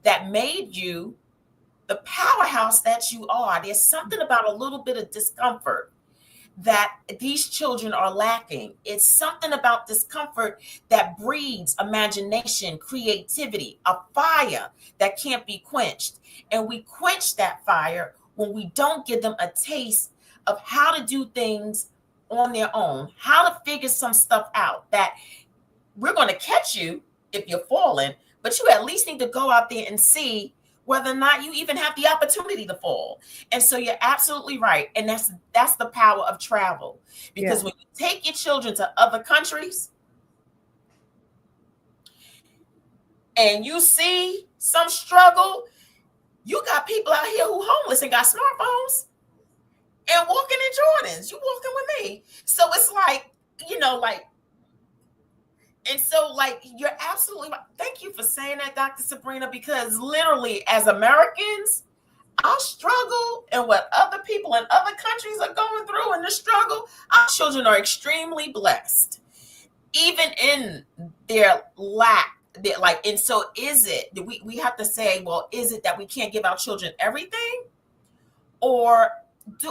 that made you the powerhouse that you are. There's something about a little bit of discomfort that these children are lacking. It's something about discomfort that breeds imagination, creativity, a fire that can't be quenched. And we quench that fire when we don't give them a taste of how to do things on their own, how to figure some stuff out, that we're going to catch you if you're falling, but you at least need to go out there and see whether or not you even have the opportunity to fall. And so you're absolutely right. And that's the power of travel. Because when you take your children to other countries and you see some struggle, you got people out here who homeless and got smartphones. and walking in Jordans. You walking with me. So it's like, like, and so like, you're absolutely right. Thank you for saying that, Dr. Sabrina, because literally as Americans, our struggle and what other people in other countries are going through in the struggle, our children are extremely blessed, even in their lack. And so is it, we have to say, well, is it that we can't give our children everything? Or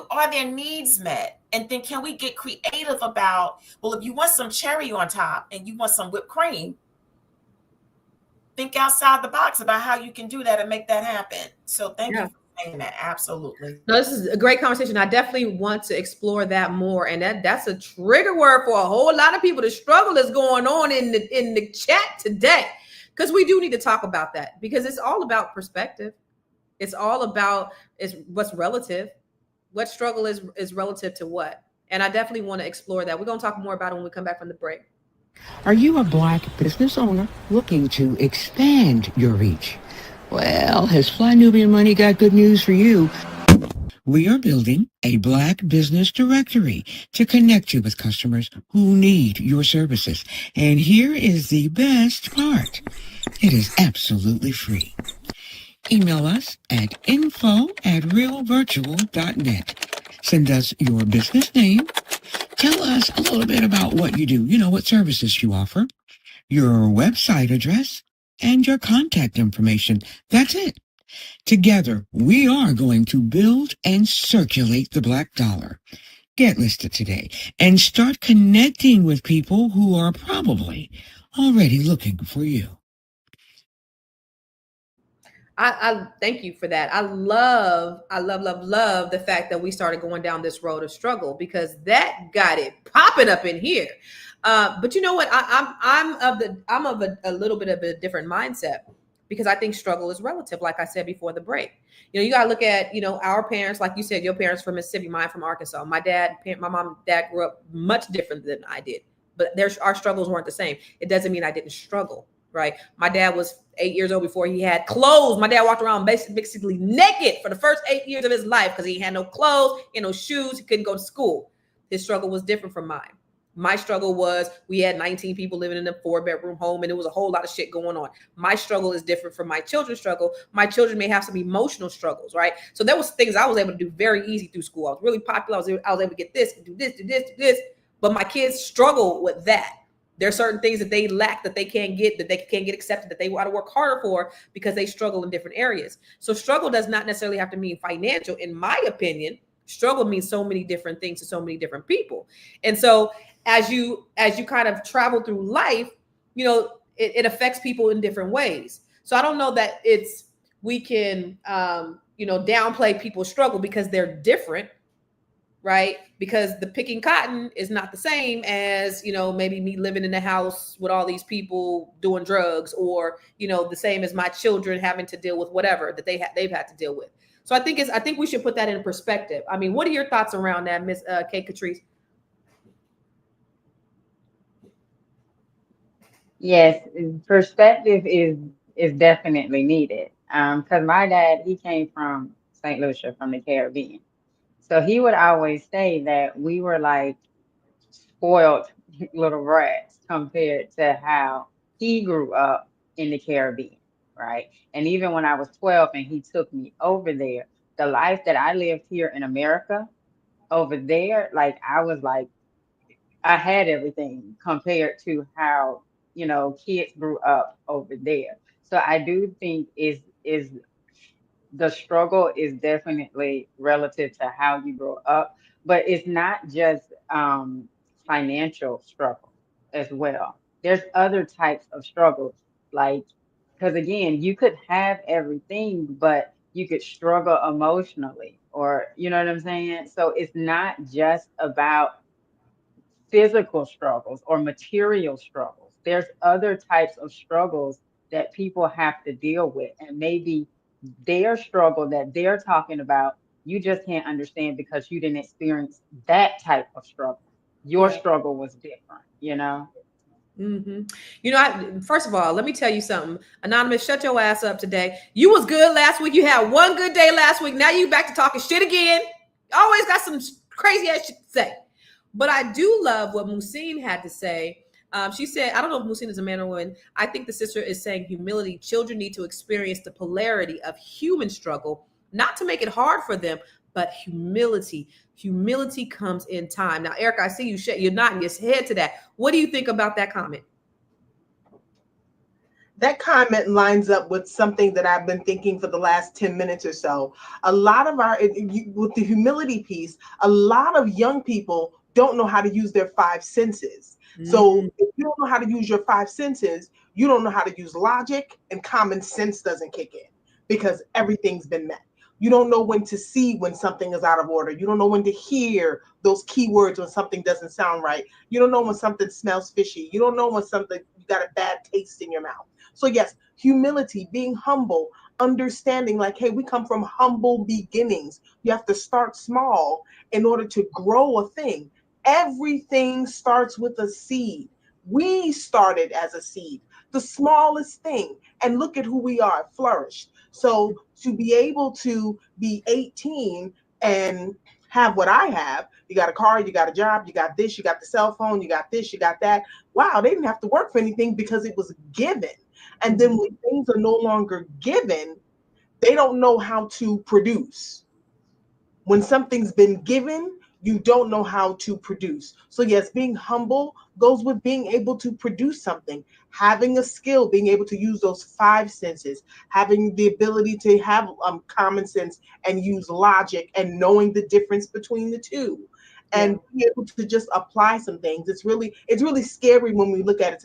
are their needs met? And then can we get creative about, well, if you want some cherry on top and you want some whipped cream, think outside the box about how you can do that and make that happen. So thank you for saying that. Absolutely. No, this is a great conversation. I definitely want to explore that more. And that's a trigger word for a whole lot of people. The struggle is going on in the chat today, because we do need to talk about that, because it's all about perspective. It's all about what's relative. What struggle is relative to what? And I definitely want to explore that. We're going to talk more about it when we come back from the break. Are you a Black business owner looking to expand your reach? Well, has Fly Nubian Money got good news for you? We are building a Black business directory to connect you with customers who need your services. And here is the best part. It is absolutely free. Email us at info@realvirtual.net. Send us your business name. Tell us a little bit about what you do, what services you offer, your website address, and your contact information. That's it. Together, we are going to build and circulate the Black dollar. Get listed today and start connecting with people who are probably already looking for you. I thank you for that. I love the fact that we started going down this road of struggle, because that got it popping up in here. But you know what? I'm of a little bit of a different mindset, because I think struggle is relative. Like I said before the break, you got to look at, our parents, like you said, your parents from Mississippi, mine from Arkansas. My mom and dad grew up much different than I did, but our struggles weren't the same. It doesn't mean I didn't struggle. Right. My dad was 8 years old before he had clothes. My dad walked around basically naked for the first 8 years of his life, because he had no clothes, no shoes. He couldn't go to school. His struggle was different from mine. My struggle was, we had 19 people living in a 4-bedroom home, and it was a whole lot of shit going on. My struggle is different from my children's struggle. My children may have some emotional struggles, right? So there was things I was able to do very easy through school. I was really popular. I was able to get this, do this. But my kids struggle with that. There are certain things that they lack, that they can't get accepted, that they want to work harder for, because they struggle in different areas. So struggle does not necessarily have to mean financial. In my opinion, struggle means so many different things to so many different people. And so as you kind of travel through life, it affects people in different ways. So I don't know that we can, downplay people's struggle because they're different. Right? Because the picking cotton is not the same as, maybe me living in a house with all these people doing drugs, or, the same as my children having to deal with whatever that they've had to deal with. So I think we should put that in perspective. I mean, what are your thoughts around that, Miss Katrice? Yes, perspective is definitely needed. Because my dad, he came from St. Lucia, from the Caribbean. So he would always say that we were like spoiled little brats compared to how he grew up in the Caribbean, right? And even when I was 12 and he took me over there, the life that I lived here in America, over there, like I had everything compared to how, kids grew up over there. So I do think is the struggle is definitely relative to how you grow up, but it's not just financial struggle as well. There's other types of struggles, like, because again, you could have everything, but you could struggle emotionally, or you know what I'm saying? So it's not just about physical struggles or material struggles. There's other types of struggles that people have to deal with, and maybe their struggle that they're talking about, you just can't understand because you didn't experience that type of struggle. Your struggle was different, Mm-hmm. First of all, let me tell you something. Anonymous, shut your ass up today. You was good last week. You had one good day last week. Now you back to talking shit again. Always got some crazy ass shit to say. But I do love what Musine had to say. She said, I don't know if Musine is a man or woman. I think the sister is saying humility. Children need to experience the polarity of human struggle, not to make it hard for them, but humility. Humility comes in time. Now, Erica, I see you're nodding your head to that. What do you think about that comment? That comment lines up with something that I've been thinking for the last 10 minutes or so. A lot of with the humility piece, a lot of young people don't know how to use their 5 senses. So if you don't know how to use your 5 senses, you don't know how to use logic, and common sense doesn't kick in because everything's been met. You don't know when to see when something is out of order. You don't know when to hear those keywords when something doesn't sound right. You don't know when something smells fishy. You don't know when you got a bad taste in your mouth. So yes, humility, being humble, understanding like, hey, we come from humble beginnings. You have to start small in order to grow a thing. Everything starts with a seed. We started as a seed, the smallest thing, and look at who we are, flourished. So to be able to be 18 and have what I have, you got a car, you got a job, you got this, you got the cell phone, you got this, you got that. Wow, they didn't have to work for anything because it was given. And then when things are no longer given, they don't know how to produce. When something's been given, you don't know how to produce. So yes, being humble goes with being able to produce something, having a skill, being able to use those 5 senses, having the ability to have common sense and use logic and knowing the difference between the two. And be able to just apply some things. It's really scary when we look at it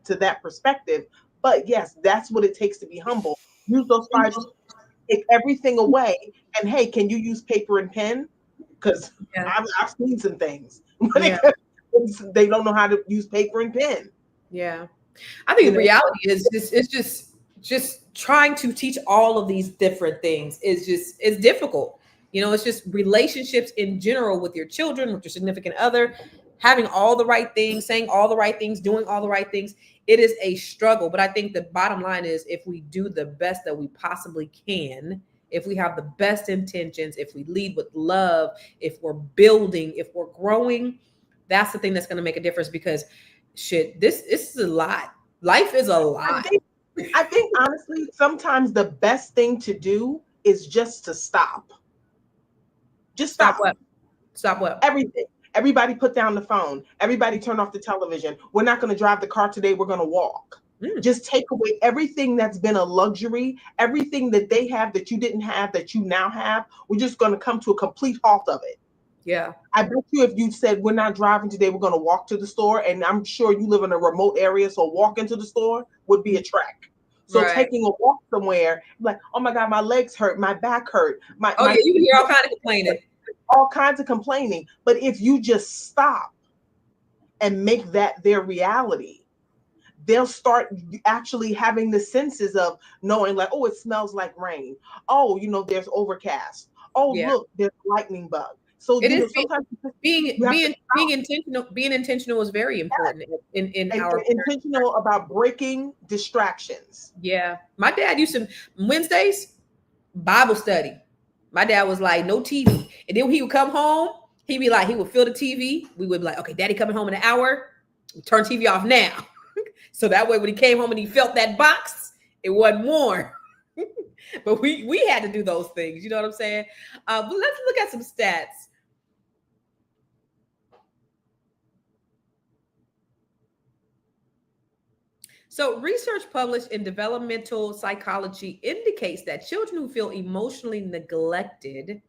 to that perspective. But yes, that's what it takes to be humble. Use those 5, take everything away, and hey, can you use paper and pen? Because I've seen some things. They don't know how to use paper and pen. Yeah, I think the reality is just trying to teach all of these different things is difficult. It's just relationships in general with your children, with your significant other, having all the right things, saying all the right things, doing all the right things. It is a struggle. But I think the bottom line is if we do the best that we possibly can, if we have the best intentions, if we lead with love, if we're building, if we're growing, that's the thing that's going to make a difference because shit, this is a lot. Life is a lot. I think honestly, sometimes the best thing to do is just to stop. Just stop. What? Stop what? Everything. Everybody put down the phone. Everybody turn off the television. We're not going to drive the car today. We're going to walk. Just take away everything that's been a luxury, everything that they have that you didn't have, that you now have. We're just going to come to a complete halt of it. Yeah. I bet you if you said we're not driving today, we're going to walk to the store. And I'm sure you live in a remote area. So walking to the store would be a trek. So taking a walk somewhere, like, oh my God, my legs hurt, my back hurt. You hear all kinds of complaining. All kinds of complaining. But if you just stop and make that their reality, they'll start actually having the senses of knowing like, oh, it smells like rain. Oh, there's overcast. Oh, look, there's a lightning bug. So it is sometimes being intentional. Being intentional is very important in our intentional about breaking distractions. Yeah, my dad used to Wednesdays Bible study. My dad was like, no TV, and then when he would come home, he would fill the TV. We would be like, okay, Daddy coming home in an hour. Turn TV off now, so that way when he came home and he felt that box, it wasn't warm. But we had to do those things. You know what I'm saying? But let's look at some stats. So research published in Developmental Psychology indicates that children who feel emotionally neglected,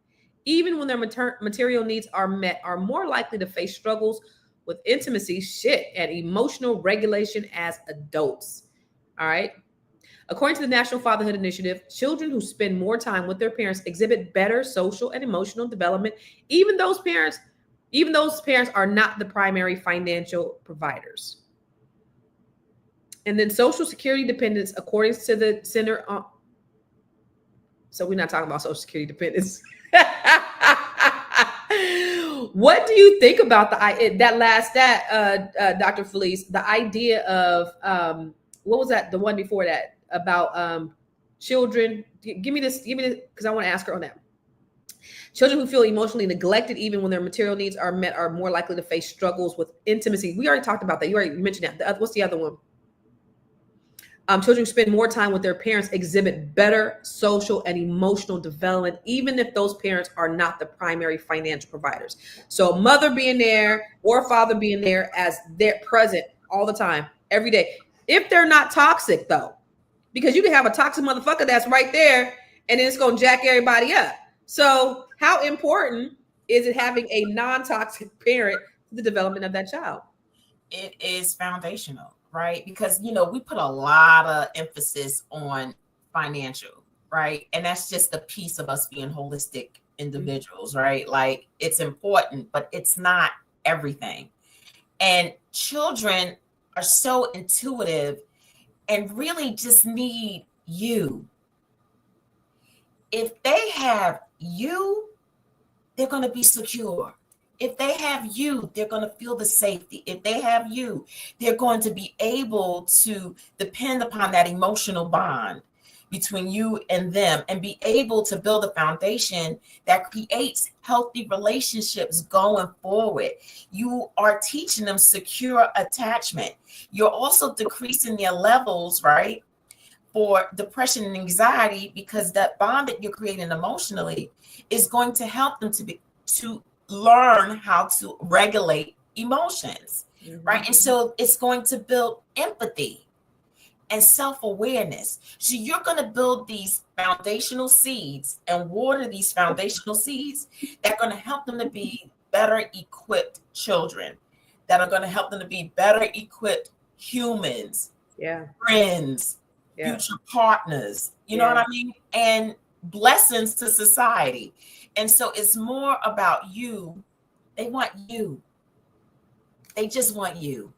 even when their material needs are met, are more likely to face struggles with intimacy, and emotional regulation as adults. All right. According to the National Fatherhood Initiative, children who spend more time with their parents exhibit better social and emotional development, even those parents are not the primary financial providers. And then social security dependence, according to the Center on... So we're not talking about social security dependence. What do you think about that last stat, Dr. Felice? The idea of, what was that? The one before that about children. Give me this, because I want to ask her on that. Children who feel emotionally neglected, even when their material needs are met, are more likely to face struggles with intimacy. We already talked about that. You already mentioned that. What's the other one? Children who spend more time with their parents exhibit better social and emotional development, even if those parents are not the primary financial providers. So mother being there or father being there as they're present all the time, every day. If they're not toxic, though, because you can have a toxic motherfucker that's right there and then it's going to jack everybody up. So how important is it having a non-toxic parent to the development of that child? It is foundational, right? Because, you know, we put a lot of emphasis on financial, right? And that's just a piece of us being holistic individuals, right? Like, it's important, but it's not everything. And children are so intuitive and really just need you. If they have you, they're going to be secure. If they have you, they're going to feel the safety. If they have you, they're going to be able to depend upon that emotional bond between you and them and be able to build a foundation that creates healthy relationships going forward. You are teaching them secure attachment. You're also decreasing their levels, right, for depression and anxiety, because that bond that you're creating emotionally is going to help them to learn how to regulate emotions, right? And so it's going to build empathy and self-awareness. So you're going to build these foundational seeds and water these foundational seeds that are going to help them to be better equipped children, that are going to help them to be better equipped humans, friends, future partners, you know what I mean? And blessings to society. And so it's more about you. They want you. They just want you.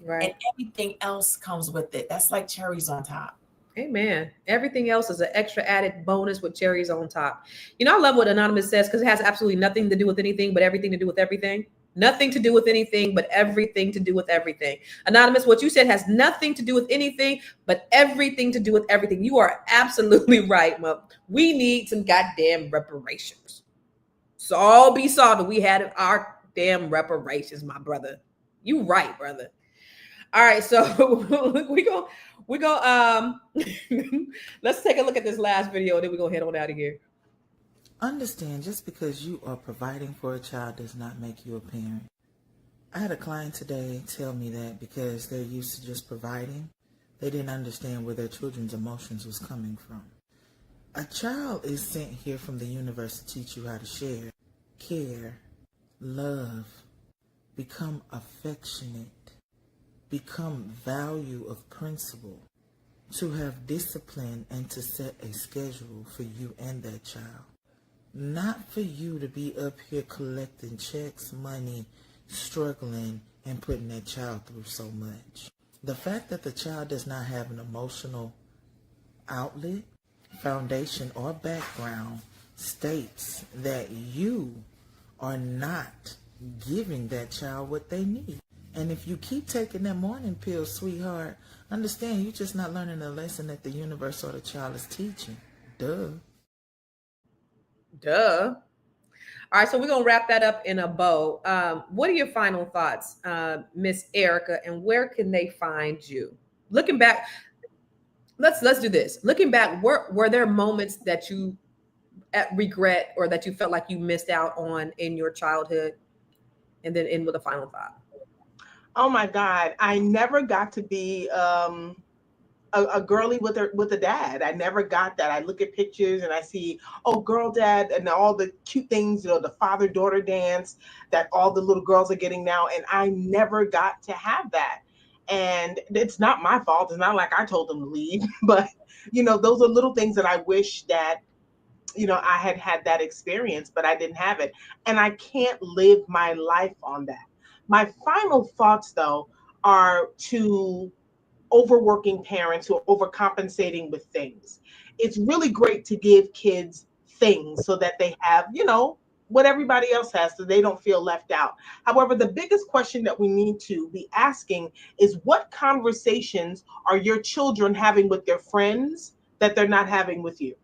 Right. And everything else comes with it. That's like cherries on top. Amen. Everything else is an extra added bonus with cherries on top. You know, I love what Anonymous says, because it has absolutely nothing to do with anything, but everything to do with everything. Nothing to do with anything, but everything to do with everything. Anonymous, what you said has nothing to do with anything, but everything to do with everything. You are absolutely right, Mom. We need some goddamn reparations. So all be solved. We had our damn reparations, my brother. You right, brother. All right, so we go. Let's take a look at this last video, then we're gonna head on out of here. Understand, just because you are providing for a child does not make you a parent. I had a client today tell me that because they're used to just providing, they didn't understand where their children's emotions was coming from. A child is sent here from the universe to teach you how to share, care, love, become affectionate, become value of principle, to have discipline, and to set a schedule for you and that child. Not for you to be up here collecting checks, money, struggling, and putting that child through so much. The fact that the child does not have an emotional outlet, foundation, or background states that you are not giving that child what they need. And if you keep taking that morning pill, sweetheart, understand you're just not learning the lesson that the universe or the child is teaching. Duh. All right, so we're gonna wrap that up in a bow. What are your final thoughts, Miss Erica, and where can they find you? Looking back, let's do this. Looking back, were there moments that you regret or that you felt like you missed out on in your childhood? And then end with a final thought. Oh my God, I never got to be a girly with a dad. I never got that. I look at pictures and I see, oh, girl dad, and all the cute things, you know, the father-daughter dance that all the little girls are getting now. And I never got to have that. And it's not my fault. It's not like I told them to leave, but you know, those are little things that I wish that, you know, I had that experience, but I didn't have it. And I can't live my life on that. My final thoughts though are to overworking parents who are overcompensating with things. It's really great to give kids things so that they have, you know, what everybody else has, so they don't feel left out. However, the biggest question that we need to be asking is, what conversations are your children having with their friends that they're not having with you?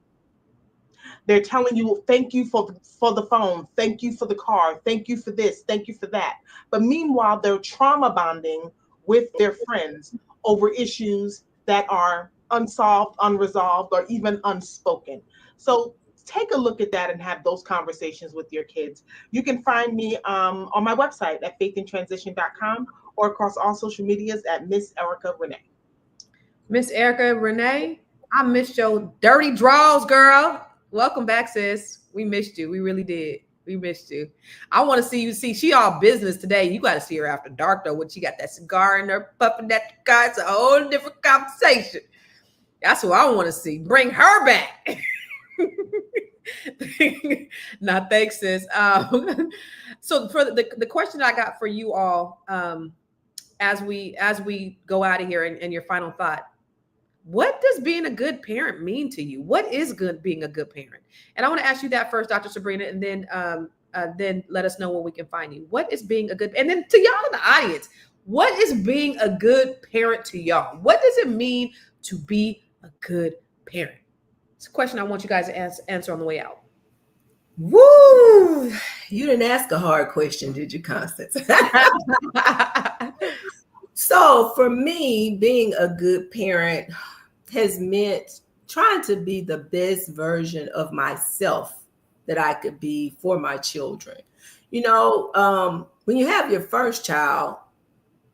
They're telling you, thank you for the phone, thank you for the car, thank you for this, thank you for that. But meanwhile, they're trauma bonding with their friends over issues that are unsolved, unresolved, or even unspoken. So take a look at that and have those conversations with your kids. You can find me on my website at faithandtransition.com or across all social medias at Miss Erica Renee. Miss Erica Renee, I missed your dirty draws, girl. Welcome back, sis. We missed you. We really did. We missed you. I want to see you. See, she all business today. You got to see her after dark, though, when she got that cigar in her, puffing that cigar. It's a whole different conversation. That's what I want to see. Bring her back. Nah, thanks, sis. So for the question I got for you all, as we go out of here, and your final thought, what does being a good parent mean to you? What is being a good parent? And I want to ask you that first, Dr. Sabrina, and then let us know where we can find you. What is being a good, and then to y'all in the audience, what is being a good parent to y'all? What does it mean to be a good parent? It's a question I want you guys to answer on the way out. Woo! You didn't ask a hard question, did you, Constance? So for me, being a good parent has meant trying to be the best version of myself that I could be for my children. You know, when you have your first child,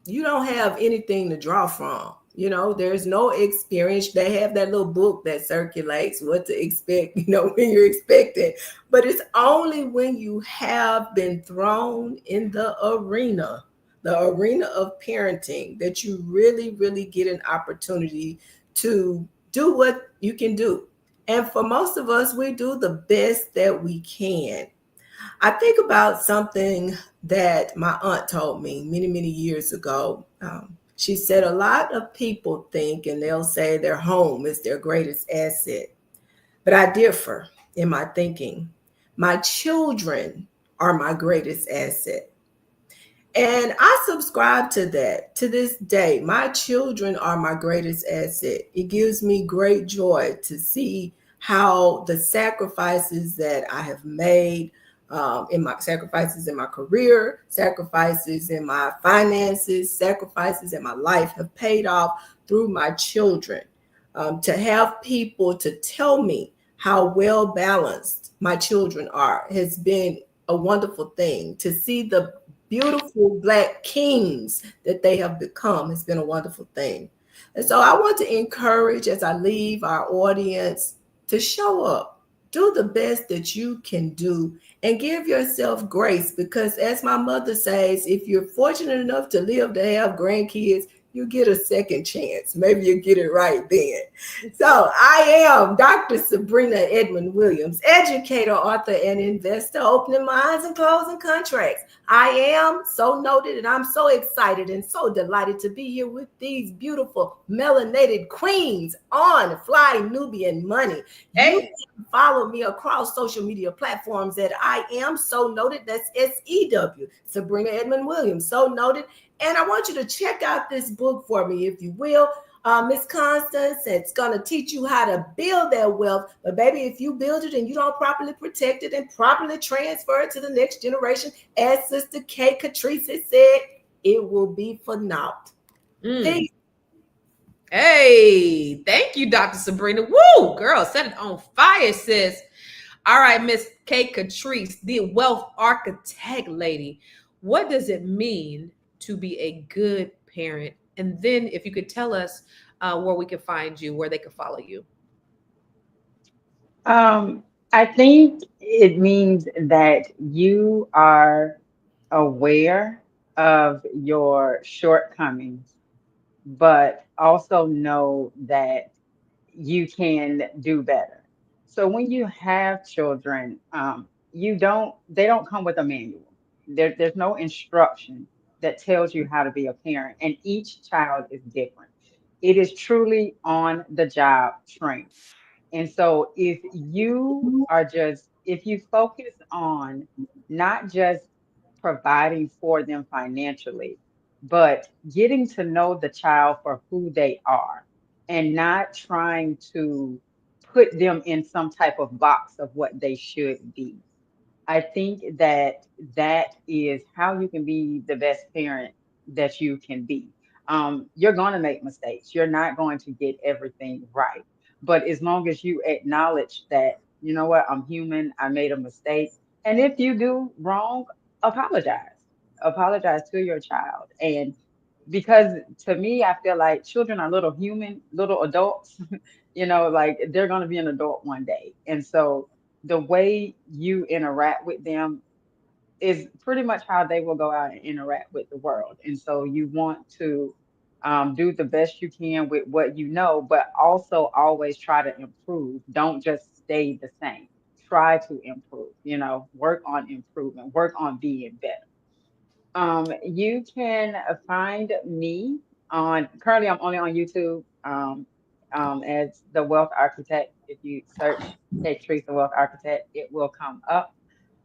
you don't have anything to draw from. You know, there's no experience. They have that little book that circulates what to expect, you know, when you're expecting. But it's only when you have been thrown in the arena of parenting, that you really, really get an opportunity to do what you can do. And for most of us, we do the best that we can. I think about something that my aunt told me many, many years ago. She said a lot of people think, and they'll say their home is their greatest asset. But I differ in my thinking. My children are my greatest asset. And I subscribe to that to this day. My children are my greatest asset. It gives me great joy to see how the sacrifices that I have made, in my sacrifices in my career, sacrifices in my finances, sacrifices in my life have paid off through my children. To have people to tell me how well balanced my children are has been a wonderful thing. To see the beautiful Black kings that they have become has been a wonderful thing. And so I want to encourage, as I leave our audience, to show up, do the best that you can do, and give yourself grace, because as my mother says, if you're fortunate enough to live to have grandkids, you get a second chance. Maybe you get it right then. So I am Dr. Sabrina Edmon-Williams, educator, author, and investor, opening minds and closing contracts. I am so noted, and I'm so excited and so delighted to be here with these beautiful melanated queens on Fly Nubian Money. Hey. You can follow me across social media platforms at I am so noted. That's SEW, Sabrina Edmon-Williams, so noted. And I want you to check out this book for me, if you will. Miss Constance, it's going to teach you how to build that wealth. But baby, if you build it and you don't properly protect it and properly transfer it to the next generation, as Sister Katrice has said, it will be for naught. Hey, thank you, Dr. Sabrina. Woo, girl, set it on fire, sis. All right, Miss Katrice, the wealth architect lady. What does it mean to be a good parent? And then if you could tell us where we can find you, where they can follow you. I think it means that you are aware of your shortcomings, but also know that you can do better. So when you have children, they don't come with a manual. There's no instruction that tells you how to be a parent, and each child is different. It is truly on the job training. And so if you focus on not just providing for them financially, but getting to know the child for who they are and not trying to put them in some type of box of what they should be. I think that that is how you can be the best parent that you can be. You're going to make mistakes. You're not going to get everything right. But as long as you acknowledge that, you know what, I'm human, I made a mistake. And if you do wrong, apologize. Apologize to your child. And because to me, I feel like children are little human, little adults, like they're going to be an adult one day. And so the way you interact with them is pretty much how they will go out and interact with the world. And so you want to do the best you can with what you know, but also always try to improve. Don't just stay the same. Try to improve, work on improvement, work on being better. You can find me currently I'm only on YouTube as the Wealth Architect. If you search Katrice the Wealth Architect, it will come up.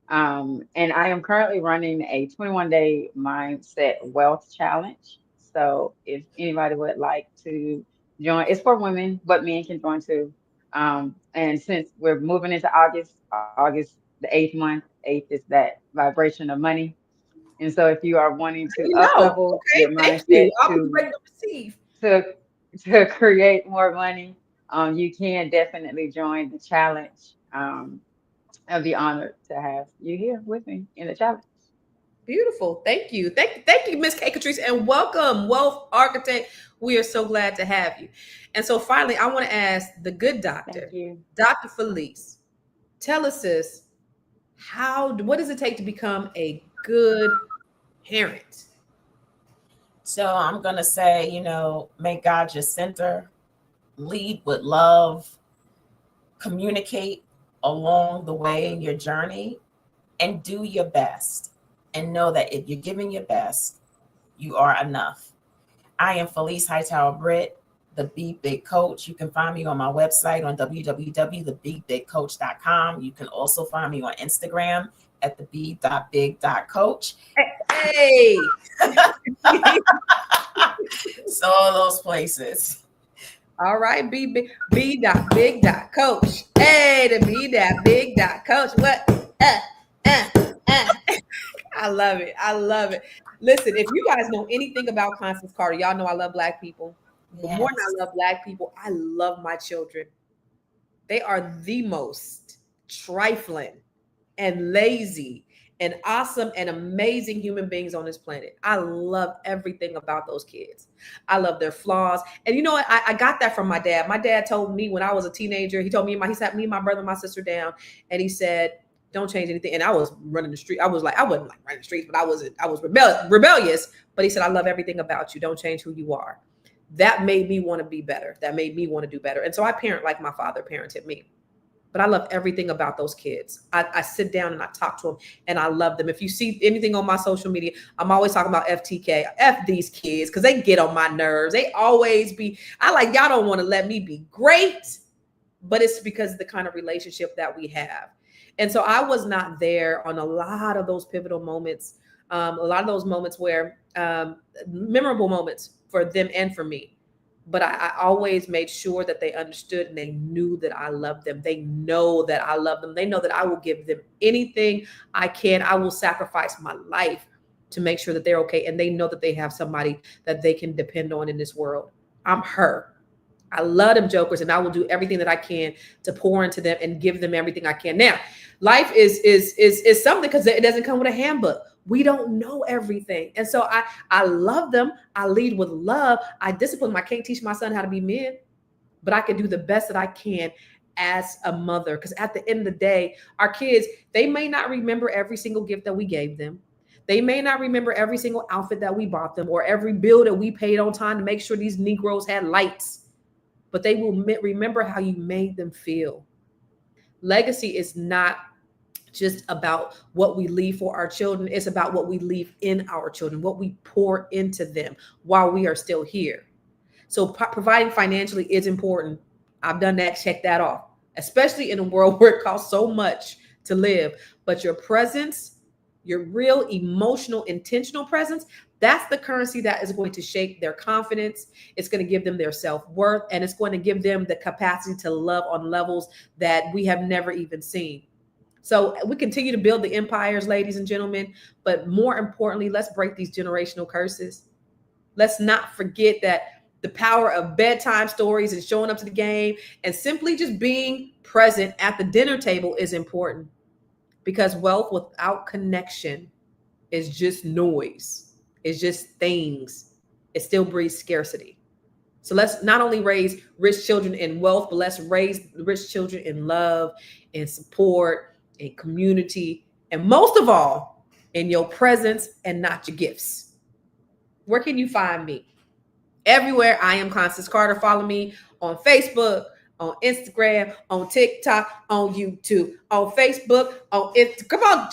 And I am currently running a 21-day mindset wealth challenge. So if anybody would like to join, it's for women, but men can join too. And since we're moving into August, the eighth month, eighth is that vibration of money. And so if you are wanting to up level Okay, your thank mindset you. I'll be ready to receive. to create more money, you can definitely join the challenge. I'd be honored to have you here with me in the challenge. Beautiful. Thank you. Thank you, Miss Katrice, and welcome, Wealth Architect. We are so glad to have you. And so finally, I want to ask the good doctor, Dr. Felice, tell us, sis, what does it take to become a good parent? So I'm going to say, make God your center, lead with love, communicate along the way in your journey, and do your best. And know that if you're giving your best, you are enough. I am Felice Hightower-Brit, the Be Big Coach. You can find me on my website on www.thebebigcoach.com. You can also find me on Instagram at theb.big.coach. Hey! So all those places. All right, B.big.coach. Hey, the B.big.coach. What? I love it. I love it. Listen, if you guys know anything about Constance Carter, y'all know I love Black people. But more than I love Black people, I love my children. They are the most trifling and lazy and awesome and amazing human beings on this planet. I love everything about those kids. I love their flaws. And you know what? I got that from my dad. My dad told me when I was a teenager, he told me, he sat me, my brother, and my sister down, and he said, don't change anything. And I was running the street. I wasn't like running the streets, but I was rebellious. But he said, I love everything about you. Don't change who you are. That made me want to be better. That made me want to do better. And so I parent like my father parented me. But I love everything about those kids. I sit down and I talk to them and I love them. If you see anything on my social media, I'm always talking about FTK, F these kids, because they get on my nerves. They always y'all don't want to let me be great, but it's because of the kind of relationship that we have. And so I was not there on a lot of those pivotal moments, a lot of those moments where memorable moments for them and for me. But I always made sure that they understood and they knew that I love them. They know that I love them. They know that I will give them anything I can. I will sacrifice my life to make sure that they're okay. And they know that they have somebody that they can depend on in this world. I'm her. I love them jokers, and I will do everything that I can to pour into them and give them everything I can. Now, life is something because it doesn't come with a handbook. We don't know everything. And so I love them. I lead with love. I discipline them. I can't teach my son how to be men, but I can do the best that I can as a mother. Because at the end of the day, our kids, they may not remember every single gift that we gave them. They may not remember every single outfit that we bought them or every bill that we paid on time to make sure these Negroes had lights. But they will remember how you made them feel. Legacy is not just about what we leave for our children. It's about what we leave in our children, what we pour into them while we are still here. So providing financially is important. I've done that, check that off, especially in a world where it costs so much to live. But your presence, your real emotional, intentional presence, That's the currency that is going to shape their confidence. It's going to give them their self-worth, and it's going to give them the capacity to love on levels that we have never even seen. So we continue to build the empires, ladies and gentlemen, but more importantly, let's break these generational curses. Let's not forget that the power of bedtime stories and showing up to the game and simply just being present at the dinner table is important, because wealth without connection is just noise. It's just things. It still breeds scarcity. So let's not only raise rich children in wealth, but let's raise rich children in love and support and community. And most of all, in your presence and not your gifts. Where can you find me? Everywhere. I am Constance Carter. Follow me on Facebook, on Instagram, on TikTok, on YouTube, on Facebook, on it. Come on,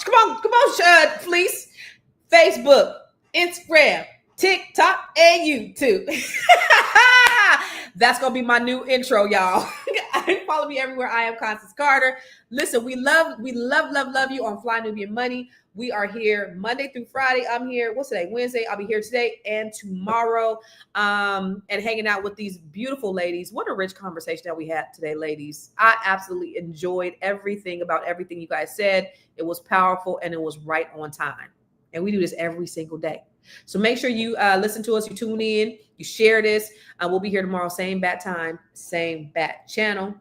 Felice. Facebook, Instagram, TikTok, and YouTube. That's gonna be my new intro, y'all. Follow me everywhere. I am Constance Carter. Listen, we love you on Fly Nubian Money. We are here Monday through Friday. I'm here. What's today? Wednesday. I'll be here today and tomorrow, and hanging out with these beautiful ladies. What a rich conversation that we had today, ladies. I absolutely enjoyed everything about everything you guys said. It was powerful and it was right on time. And we do this every single day. So make sure you listen to us, you tune in, you share this. We'll be here tomorrow, same bat time, same bat channel.